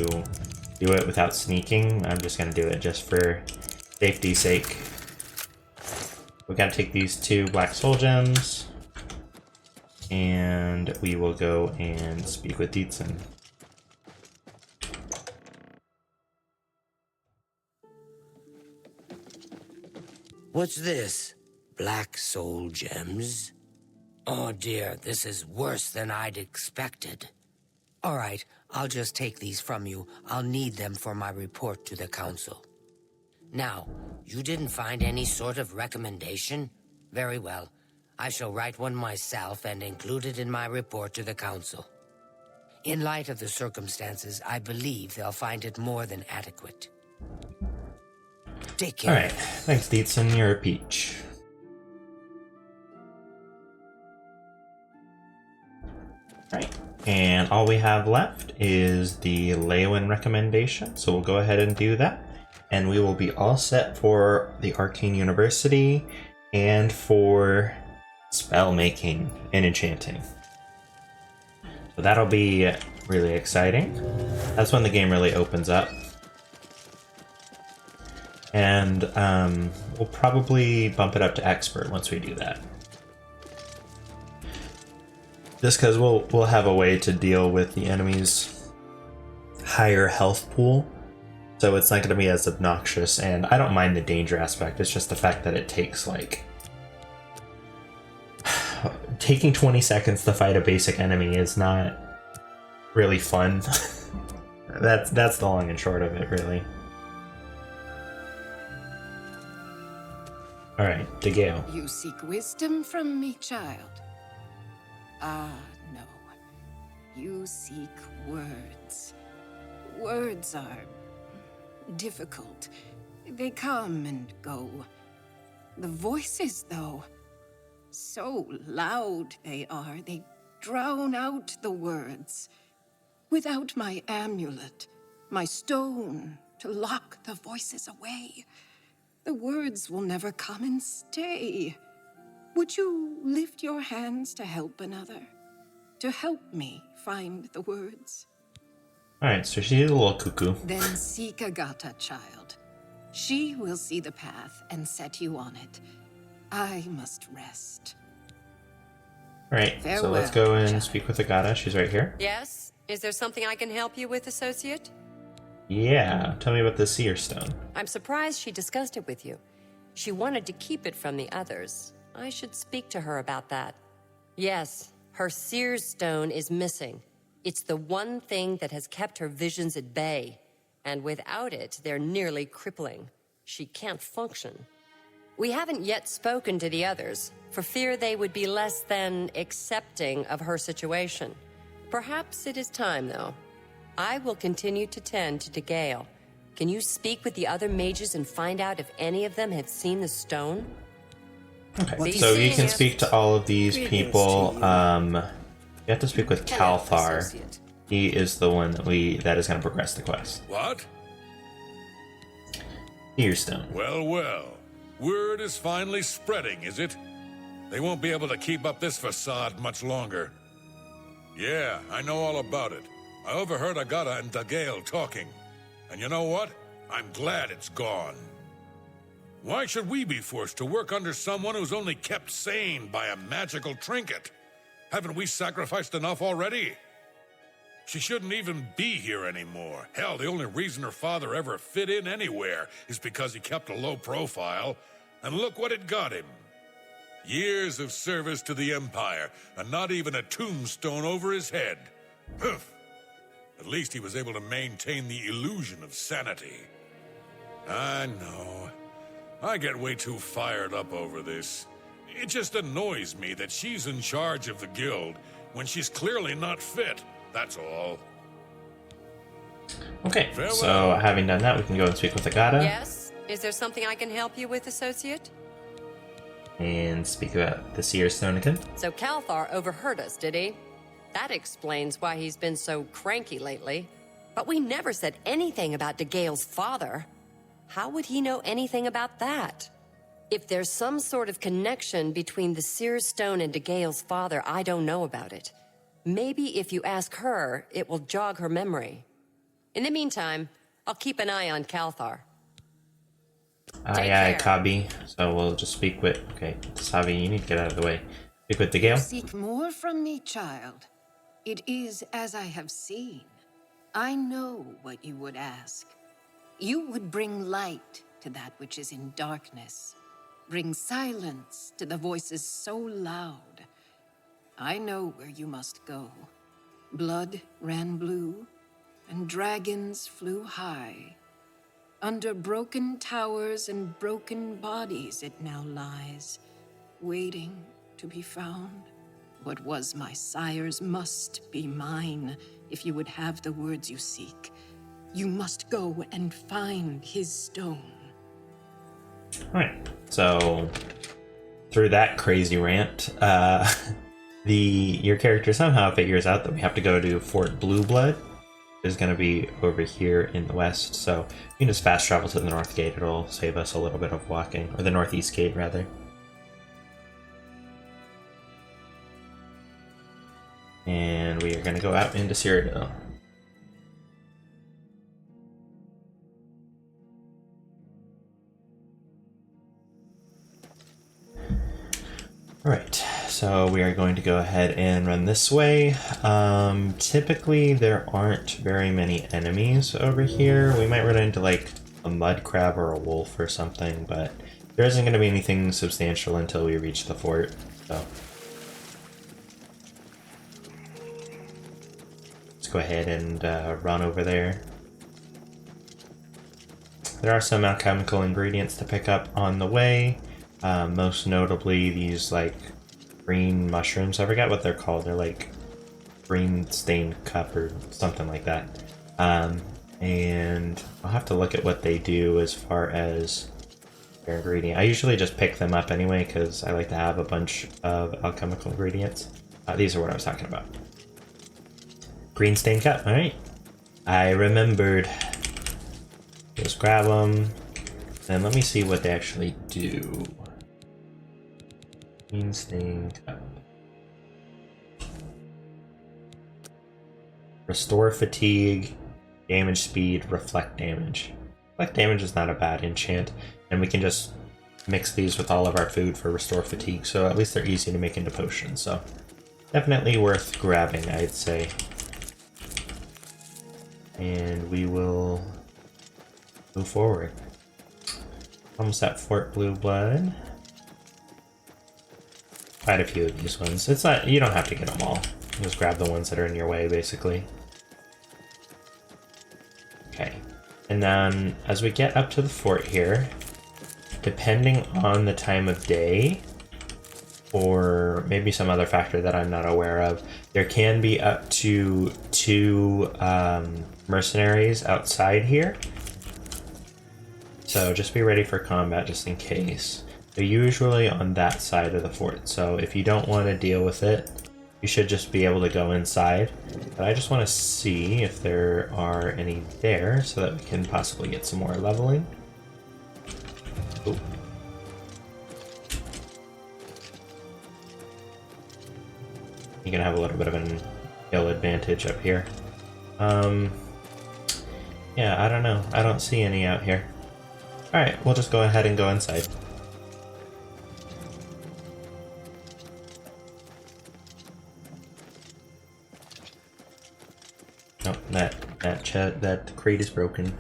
do it without sneaking. I'm just going to do it just for safety's sake. We got to take these 2 black soul gems, and we will go and speak with Dietzen. What's this? Black soul gems? Oh dear, this is worse than I'd expected. All right, I'll just take these from you. I'll need them for my report to the council. Now, you didn't find any sort of recommendation? Very well. I shall write one myself and include it in my report to the council. In light of the circumstances, I believe they'll find it more than adequate. Take care. Alright, thanks Dietzen, you're a peach. Alright, and all we have left is the Leywin recommendation, so we'll go ahead and do that. And we will be all set for the Arcane University and for spellmaking and enchanting. So that'll be really exciting. That's when the game really opens up. And we'll probably bump it up to expert once we do that. Just because we'll have a way to deal with the enemy's higher health pool. So it's not going to be as obnoxious, and I don't mind the danger aspect. It's just the fact that it takes, like... taking 20 seconds to fight a basic enemy is not really fun. That's the long and short of it, really. Alright, to Gale. You seek wisdom from me, child? Ah, no. You seek words. Words are difficult. They come and go. The voices, though, so loud they are, they drown out the words. Without my amulet, my stone to lock the voices away, the words will never come and stay. Would you lift your hands to help another? To help me find the words? Alright, so she's a little cuckoo. Then seek Agata, child. She will see the path and set you on it. I must rest. Alright, so Farewell, let's go and child. speak with Agata. She's right here. Yes? Is there something I can help you with, Associate? Yeah, tell me about the Seer Stone. I'm surprised she discussed it with you. She wanted to keep it from the others. I should speak to her about that. Yes, her Seer Stone is missing. It's the one thing that has kept her visions at bay. And without it, they're nearly crippling. She can't function. We haven't yet spoken to the others, for fear they would be less than accepting of her situation. Perhaps it is time, though. I will continue to tend to DeGale. Can you speak with the other mages and find out if any of them have seen the stone? Okay, so you can speak to all of these people. You have to speak with Calthar. He is the one that is going to progress the quest. What? Seer Stone. Well, well. Word is finally spreading, is it? They won't be able to keep up this facade much longer. Yeah, I know all about it. I overheard Agata and DeGale talking. And you know what? I'm glad it's gone. Why should we be forced to work under someone who's only kept sane by a magical trinket? Haven't we sacrificed enough already? She shouldn't even be here anymore. Hell, the only reason her father ever fit in anywhere is because he kept a low profile. And look what it got him. Years of service to the Empire, and not even a tombstone over his head. Humph. At least he was able to maintain the illusion of sanity. I know. I get way too fired up over this. It just annoys me that she's in charge of the guild when she's clearly not fit. That's all. Okay, Farewell. so having done that, we can go and speak with Agata. Yes? Is there something I can help you with, Associate? And speak about the Seer Stone again. So Calthar overheard us, did he? That explains why he's been so cranky lately. But we never said anything about DeGale's father. How would he know anything about that? If there's some sort of connection between the Seer Stone and DeGale's father, I don't know about it. Maybe if you ask her, it will jog her memory. In the meantime, I'll keep an eye on Calthar. Aye, Kabi. So we'll just speak with... Okay, Savi, you need to get out of the way. Speak with DeGale. Seek more from me, child. It is as I have seen. I know what you would ask. You would bring light to that which is in darkness. Bring silence to the voices so loud. I know where you must go. Blood ran blue, and dragons flew high. Under broken towers and broken bodies it now lies, waiting to be found. What was my sire's must be mine, if you would have the words you seek. You must go and find his stone. Alright, so through that crazy rant, your character somehow figures out that we have to go to Fort Blueblood. Is going to be over here in the west, so you can just fast travel to the north gate. It'll save us a little bit of walking, or the northeast gate rather. And we are going to go out into Cyrodiil. Alright, so we are going to go ahead and run this way. Typically there aren't very many enemies over here. We might run into like a mud crab or a wolf or something, but there isn't going to be anything substantial until we reach the fort. So let's go ahead and run over there. There are some alchemical ingredients to pick up on the way. Most notably these like green mushrooms. I forgot what they're called. They're like green stained cup or something like that. And I'll have to look at what they do as far as their ingredient. I usually just pick them up anyway because I like to have a bunch of alchemical ingredients. These are what I was talking about. Green stained cup. All right. I remembered. Just grab them. And let me see what they actually do. Green stained cup. Restore fatigue, damage speed, reflect damage. Reflect damage is not a bad enchant, and we can just mix these with all of our food for restore fatigue, so at least they're easy to make into potions, so definitely worth grabbing, I'd say. And we will move forward. Almost at Fort Blue Blood. Quite a few of these ones. It's not, you don't have to get them all. Just grab the ones that are in your way, basically. Okay. And then, as we get up to the fort here, depending on the time of day, or maybe some other factor that I'm not aware of, there can be up to 2 mercenaries outside here. So just be ready for combat just in case. They're usually on that side of the fort, so if you don't want to deal with it, you should just be able to go inside. But I just want to see if there are any there so that we can possibly get some more leveling. Ooh. You can have a little bit of an skill advantage up here. Yeah, I don't know. I don't see any out here. Alright, we'll just go ahead and go inside. Oh, that crate is broken.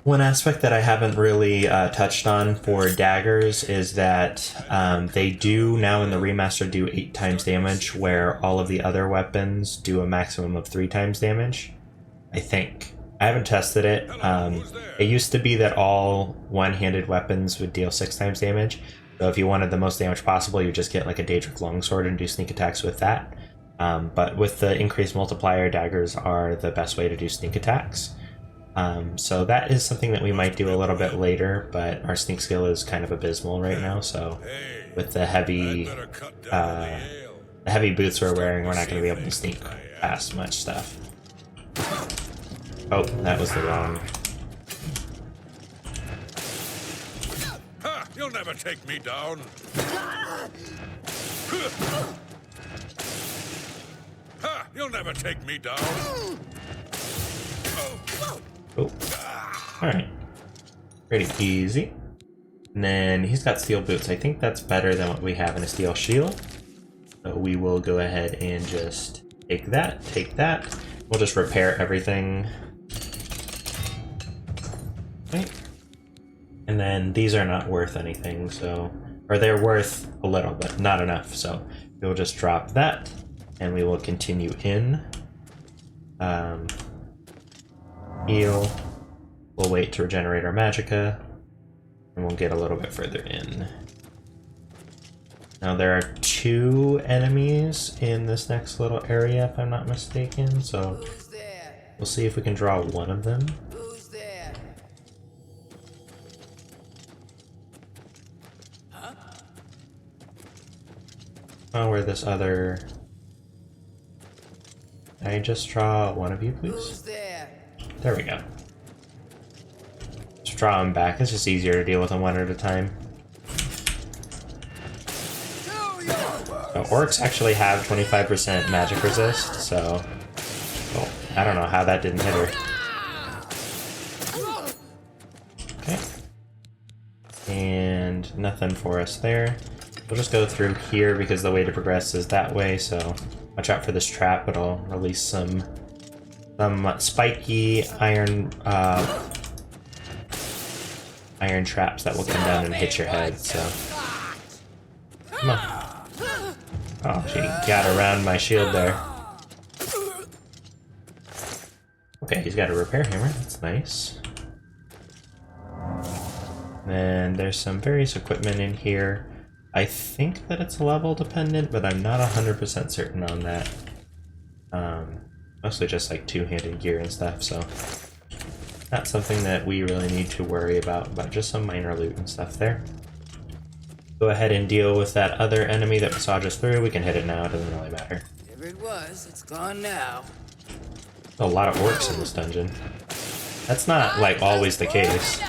One aspect that I haven't really touched on for daggers is that they do now in the remaster do 8 times damage, where all of the other weapons do a maximum of 3 times damage. I think. I haven't tested it. It used to be that all one-handed weapons would deal 6 times damage. So if you wanted the most damage possible, you just get like a Daedric longsword and do sneak attacks with that. But with the increased multiplier, daggers are the best way to do sneak attacks. So that is something that we might do a little bit later, but our sneak skill is kind of abysmal right now, so with the heavy boots we're wearing, we're not going to be able to sneak past much stuff. Oh, that was the wrong... Ha! You'll never take me down! Ha! You'll never take me down! Oh. Alright. Pretty easy. And then he's got steel boots. I think that's better than what we have in a steel shield. So we will go ahead and just take that. We'll just repair everything. Okay. And then these are not worth anything, so... Or they're worth a little, but not enough, so we'll just drop that. And we will continue in. Heal. We'll wait to regenerate our magicka, and we'll get a little bit further in. Now there are 2 enemies in this next little area, if I'm not mistaken, so we'll see if we can draw one of them. Who's there? Huh? Oh, where this other... Can I just draw one of you, please? Who's there? There we go. Just draw them back. It's just easier to deal with them one at a time. So orcs actually have 25% magic resist, so... Oh, I don't know how that didn't hit her. Okay. And nothing for us there. We'll just go through here because the way to progress is that way, so watch out for this trap. It'll release some spiky iron traps that will come down and hit your head, so... Come on. Oh, she got around my shield there. Okay, he's got a repair hammer. That's nice. And there's some various equipment in here. I think that it's level dependent, but I'm not 100% certain on that. Mostly just like 2-handed gear and stuff, so not something that we really need to worry about, but just some minor loot and stuff there. Go ahead and deal with that other enemy that we saw just through. We can hit it now, it doesn't really matter. Whatever it was, it's gone now. A lot of orcs in this dungeon. That's not, like, always the case.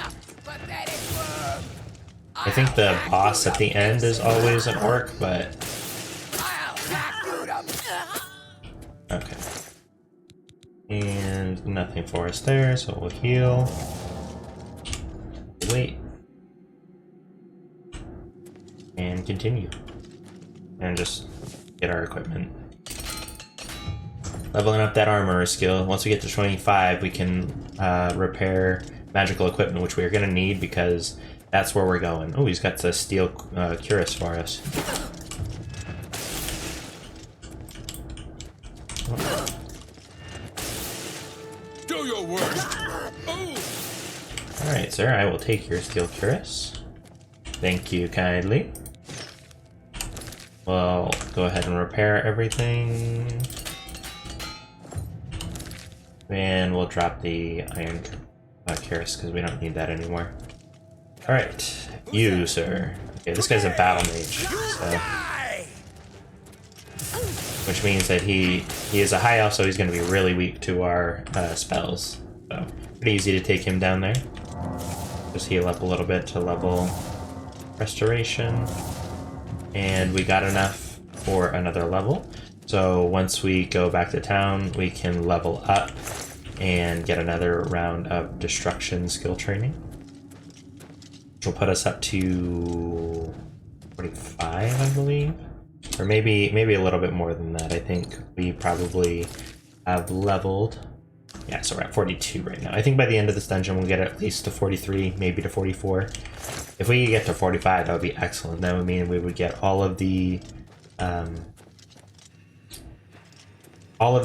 I think the boss at the end is always an orc, but... Okay. And nothing for us there, so we'll heal. wait. And continue. And just get our equipment. Leveling up that armorer skill. Once we get to 25, we can repair magical equipment, which we're going to need because that's where we're going. Oh, he's got the steel cuirass for us. Do your worst. Alright, sir, I will take your steel cuirass. Thank you kindly. We'll go ahead and repair everything. And we'll drop the iron cuirass because we don't need that anymore. Alright, you, sir. Okay, this guy's a battle mage, so... Which means that he is a high elf, so he's going to be really weak to our spells. So, pretty easy to take him down there. Just heal up a little bit to level restoration. And we got enough for another level. So once we go back to town, we can level up and get another round of destruction skill training. Which will put us up to 45, I believe. Or maybe a little bit more than that. I think we probably have leveled. Yeah, so we're at 42 right now. I think by the end of this dungeon we'll get at least to 43, maybe to 44. If we get to 45, that would be excellent. That would mean we would get all of the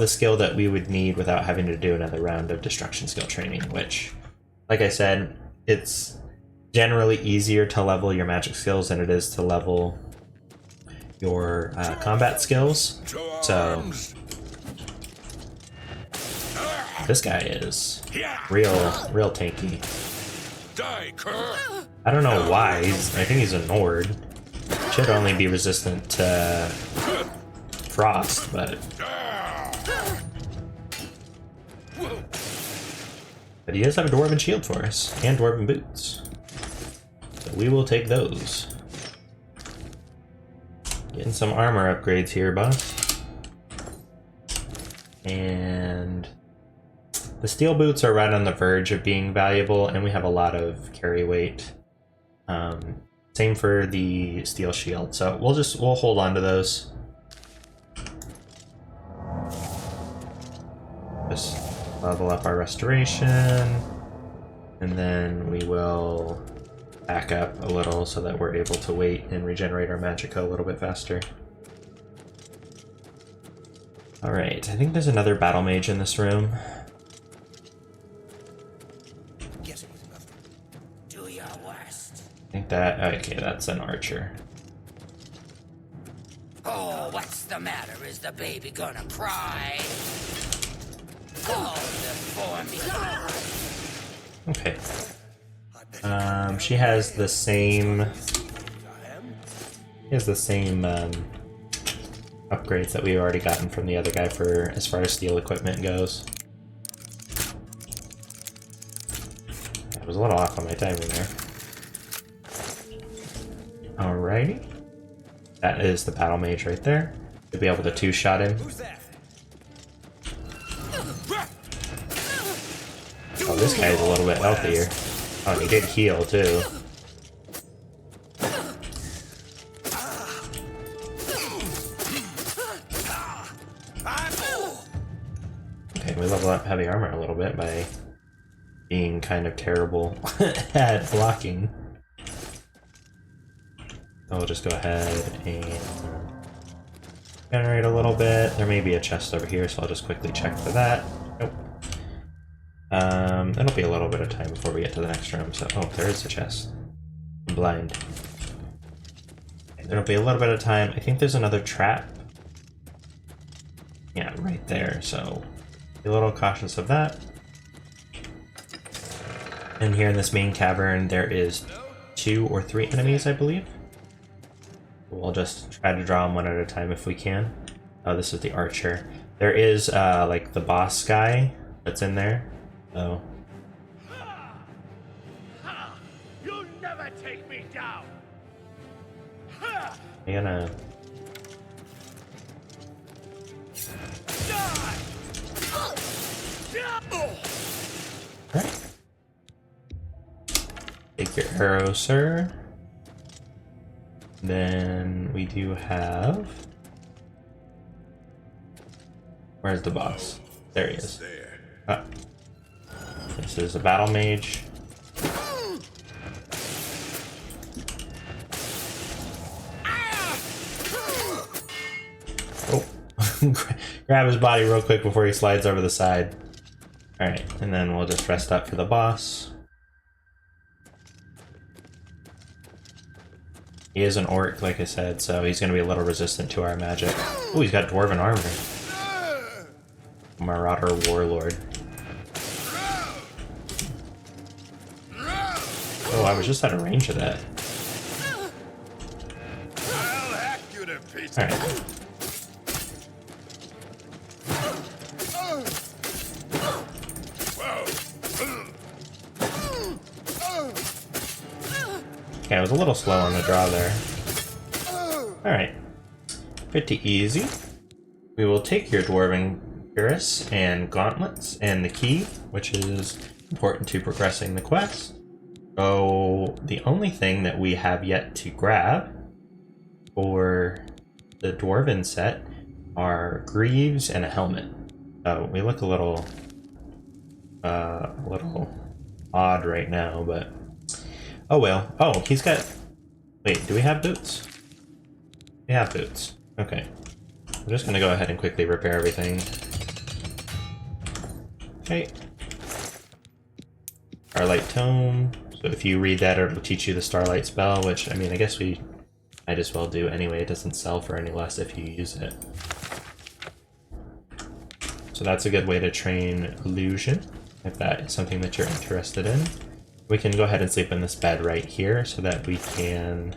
skill that we would need without having to do another round of destruction skill training, which, like I said, it's generally easier to level your magic skills than it is to level your combat skills. So this guy is real tanky. I don't know why. I think he's a Nord. Should only be resistant to frost, but he does have a dwarven shield for us and dwarven boots, so we will take those. Getting some armor upgrades here, boss. And the steel boots are right on the verge of being valuable, and we have a lot of carry weight. Same for the steel shield, so we'll hold on to those. Just level up our restoration, and then we will back up a little so that we're able to wait and regenerate our magicka a little bit faster. Alright, I think there's another battle mage in this room. Do your worst. I think that... okay, that's an archer. Oh, what's the matter? Is the baby gonna cry? Hold it for me. Okay. She has the same... upgrades that we've already gotten from the other guy for as far as steel equipment goes. I was a little off on my timing there. Alrighty. That is the battle mage right there. You'll be able to two-shot him. Oh, this guy's a little bit healthier. Oh, and he did heal too. Okay, we level up heavy armor a little bit by being kind of terrible at blocking. I'll just go ahead and generate a little bit. There may be a chest over here, so I'll just quickly check for that. Nope. It'll be a little bit of time before we get to the next room, so... oh, there is a chest. I'm blind. There'll be a little bit of time. I think there's another trap. Yeah, right there, so... be a little cautious of that. And here in this main cavern, there is 2 or 3 enemies, I believe. We'll just try to draw them one at a time if we can. Oh, this is the archer. There is, like, the boss guy that's in there. So... you'll never take me down. I'm gonna... Alright. Take your arrow, sir. Then we do have... Where's the boss? There he is. Ah. This is a battle mage. Oh. Grab his body real quick before he slides over the side. Alright, and then we'll just rest up for the boss. He is an orc, like I said, so he's going to be a little resistant to our magic. Oh, he's got dwarven armor. Marauder Warlord. Oh, I was just out of range of that. Alright. Okay, I was a little slow on the draw there. Alright. Pretty easy. We will take your Dwarven Cuirass and Gauntlets and the key, which is important to progressing the quest. So, the only thing that we have yet to grab for the Dwarven set are greaves and a helmet. Oh, we look a little odd right now, but oh well. Oh, he's got... Wait, do we have boots? We have boots. Okay. I'm just gonna go ahead and quickly repair everything. Okay. Starlight Tome. So if you read that, it'll teach you the Starlight spell, which, I mean, I guess we might as well do anyway. It doesn't sell for any less if you use it. So that's a good way to train Illusion, if that is something that you're interested in. We can go ahead and sleep in this bed right here so that we can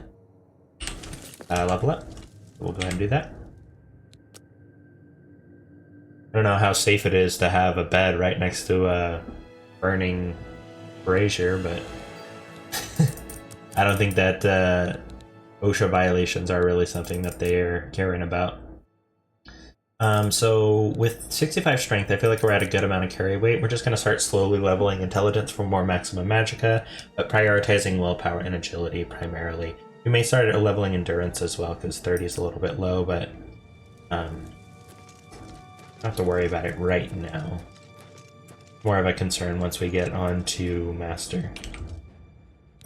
level up. We'll go ahead and do that. I don't know how safe it is to have a bed right next to a burning brazier, but I don't think that OSHA violations are really something that they're caring about. So with 65 strength, I feel like we're at a good amount of carry weight. We're just going to start slowly leveling intelligence for more maximum magicka, but prioritizing willpower and agility primarily. We may start at leveling endurance as well, because 30 is a little bit low, but don't have to worry about it right now. More of a concern once we get on to Master.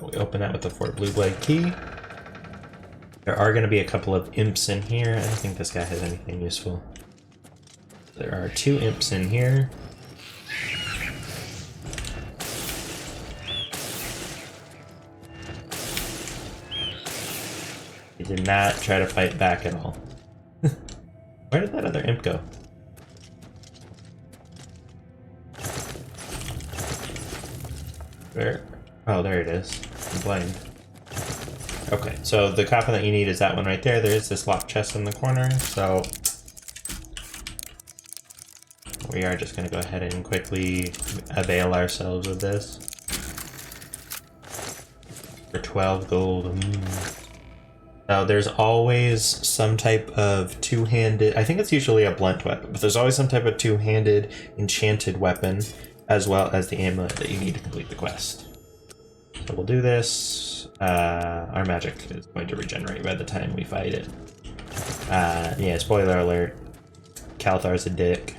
We open that with the Fort Blueblade key. There are going to be a couple of imps in here. I don't think this guy has anything useful. There are 2 imps in here. He did not try to fight back at all. Where did that other imp go? Where? Oh, there it is. I'm blind. Okay, so the coffin that you need is that one right there. There is this locked chest in the corner, so we are just going to go ahead and quickly avail ourselves of this. For 12 gold. Now, there's always some type of two-handed... I think it's usually a blunt weapon, but there's always some type of two-handed enchanted weapon, as well as the amulet that you need to complete the quest. So we'll do this. Our magic is going to regenerate by the time we fight it. Yeah, spoiler alert. Calthar's a dick.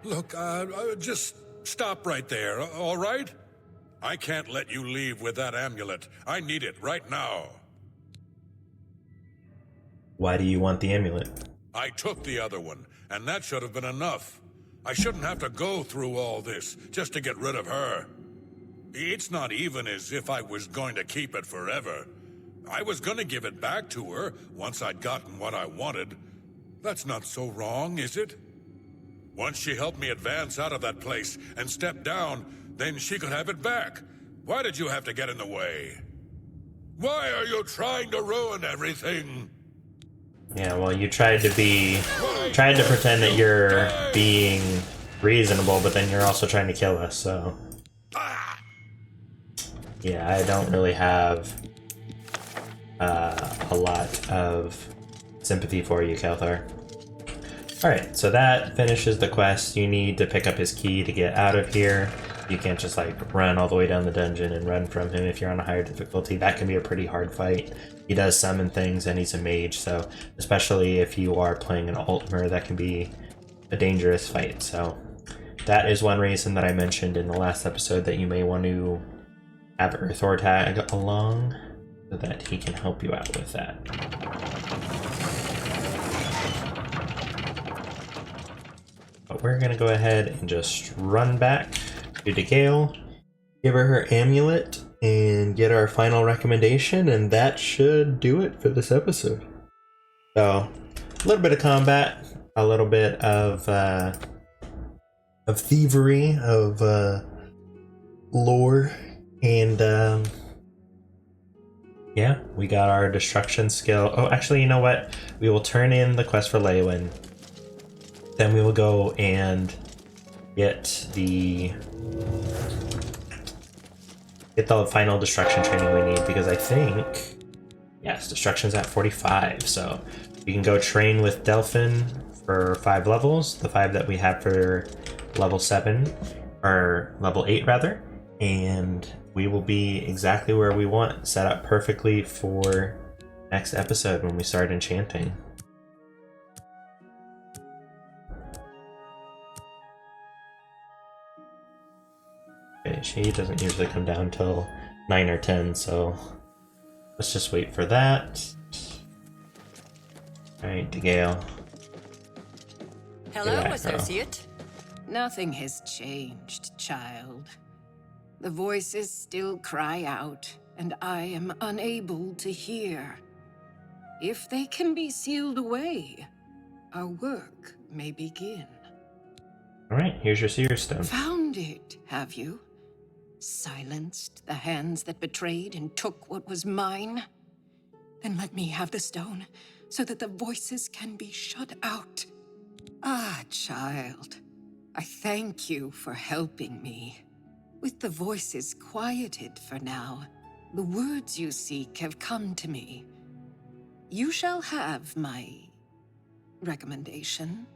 Look, just stop right there, all right? I can't let you leave with that amulet. I need it right now. Why do you want the amulet? I took the other one, and that should have been enough. I shouldn't have to go through all this just to get rid of her. It's not even as if I was going to keep it forever. I was going to give it back to her once I'd gotten what I wanted. That's not so wrong, is it? Once she helped me advance out of that place and step down, then she could have it back. Why did you have to get in the way? Why are you trying to ruin everything? Yeah, well, you tried to pretend that you're being reasonable, but then you're also trying to kill us, so... Yeah, I don't really have a lot of sympathy for you, Calthar. Alright, so that finishes the quest. You need to pick up his key to get out of here. You can't just like run all the way down the dungeon and run from him if you're on a higher difficulty. That can be a pretty hard fight. He does summon things and he's a mage, so especially if you are playing an Altmer, that can be a dangerous fight. So that is one reason that I mentioned in the last episode that you may want to have Earthor tag along so that he can help you out with that. But we're gonna go ahead and just run back to Gale, give her amulet, and get our final recommendation, and that should do it for this episode. So, a little bit of combat, a little bit of thievery, of lore, and yeah, we got our destruction skill. Oh, actually, you know what? We will turn in the quest for Leywin. Then we will go and get the final destruction training we need, because I think, yes, destruction's at 45, so we can go train with Delphin for 5 levels, the 5 that we have for level 7, or level 8 rather, and we will be exactly where we want, set up perfectly for next episode when we start enchanting. Okay, she doesn't usually come down till 9 or 10, so let's just wait for that. Alright, Gale. Hello, associate. Nothing has changed, child. The voices still cry out, and I am unable to hear. If they can be sealed away, our work may begin. Alright, here's your seer stone. Found it, have you? Silenced the hands that betrayed and took what was mine? Then let me have the stone, so that the voices can be shut out. Ah, child, I thank you for helping me. With the voices quieted for now, the words you seek have come to me. You shall have my recommendation.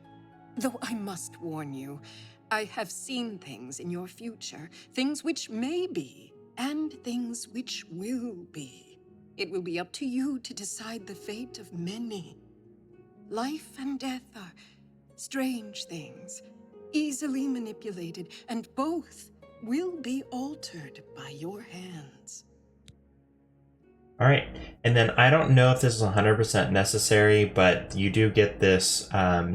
Though I must warn you, I have seen things in your future, things which may be, and things which will be. It will be up to you to decide the fate of many. Life and death are strange things, easily manipulated, and both will be altered by your hands. Alright, and then I don't know if this is 100% necessary, but you do get this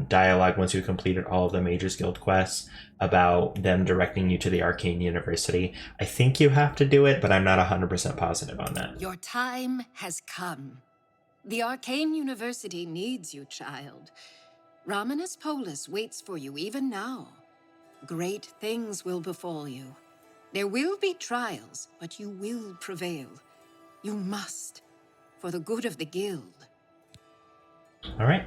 dialogue once you completed all of the Mages Guild quests about them directing you to the Arcane University. I think you have to do it, but I'm not 100% positive on that. Your time has come. The Arcane University needs you, child. Romanus Polus waits for you even now. Great things will befall you. There will be trials, but you will prevail. You must, for the good of the guild. Alright.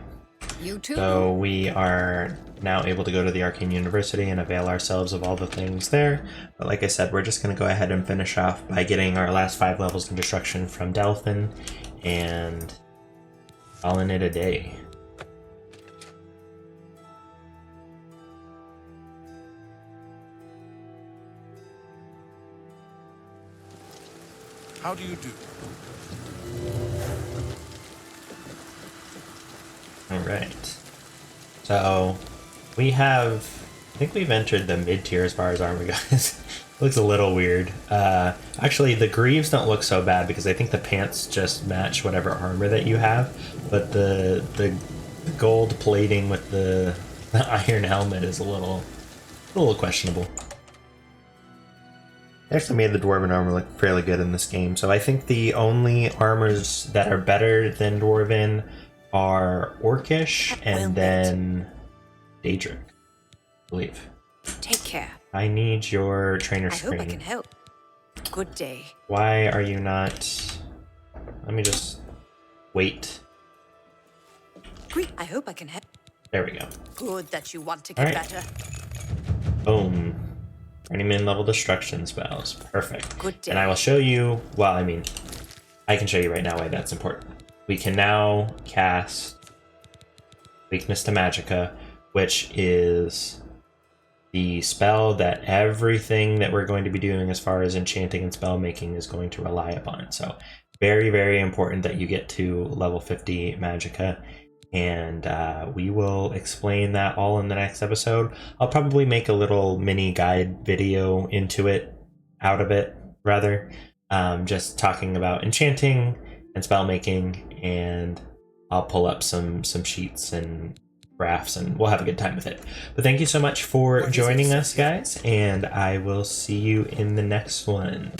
You too. So we are now able to go to the Arcane University and avail ourselves of all the things there. But like I said, we're just going to go ahead and finish off by getting our last 5 levels of destruction from Delphin and calling it a day. How do you do? Alright. So, we have... I think we've entered the mid-tier as far as armor goes. Looks a little weird. Actually, the greaves don't look so bad because I think the pants just match whatever armor that you have. But the gold plating with the iron helmet is a little questionable. They actually made the Dwarven armor look fairly good in this game, so I think the only armors that are better than Dwarven are Orcish and then Daedric, I believe. Take care. I need your trainer I screen. hope I can help. Good day. Why are you not... Let me just... wait. I hope I can help. There we go. Good that you want to get better. Boom. Journeyman level destruction spells. Perfect. Good day. And I will show you, well, I mean, I can show you right now why that's important. We can now cast Weakness to Magicka, which is the spell that everything that we're going to be doing as far as enchanting and spell making is going to rely upon. So very, very important that you get to level 50 Magicka, and we will explain that all in the next episode. I'll probably make a little mini guide video out of it, just talking about enchanting and spell making, and I'll pull up some sheets and graphs, and we'll have a good time with it. But thank you so much for joining us, guys, and I will see you in the next one.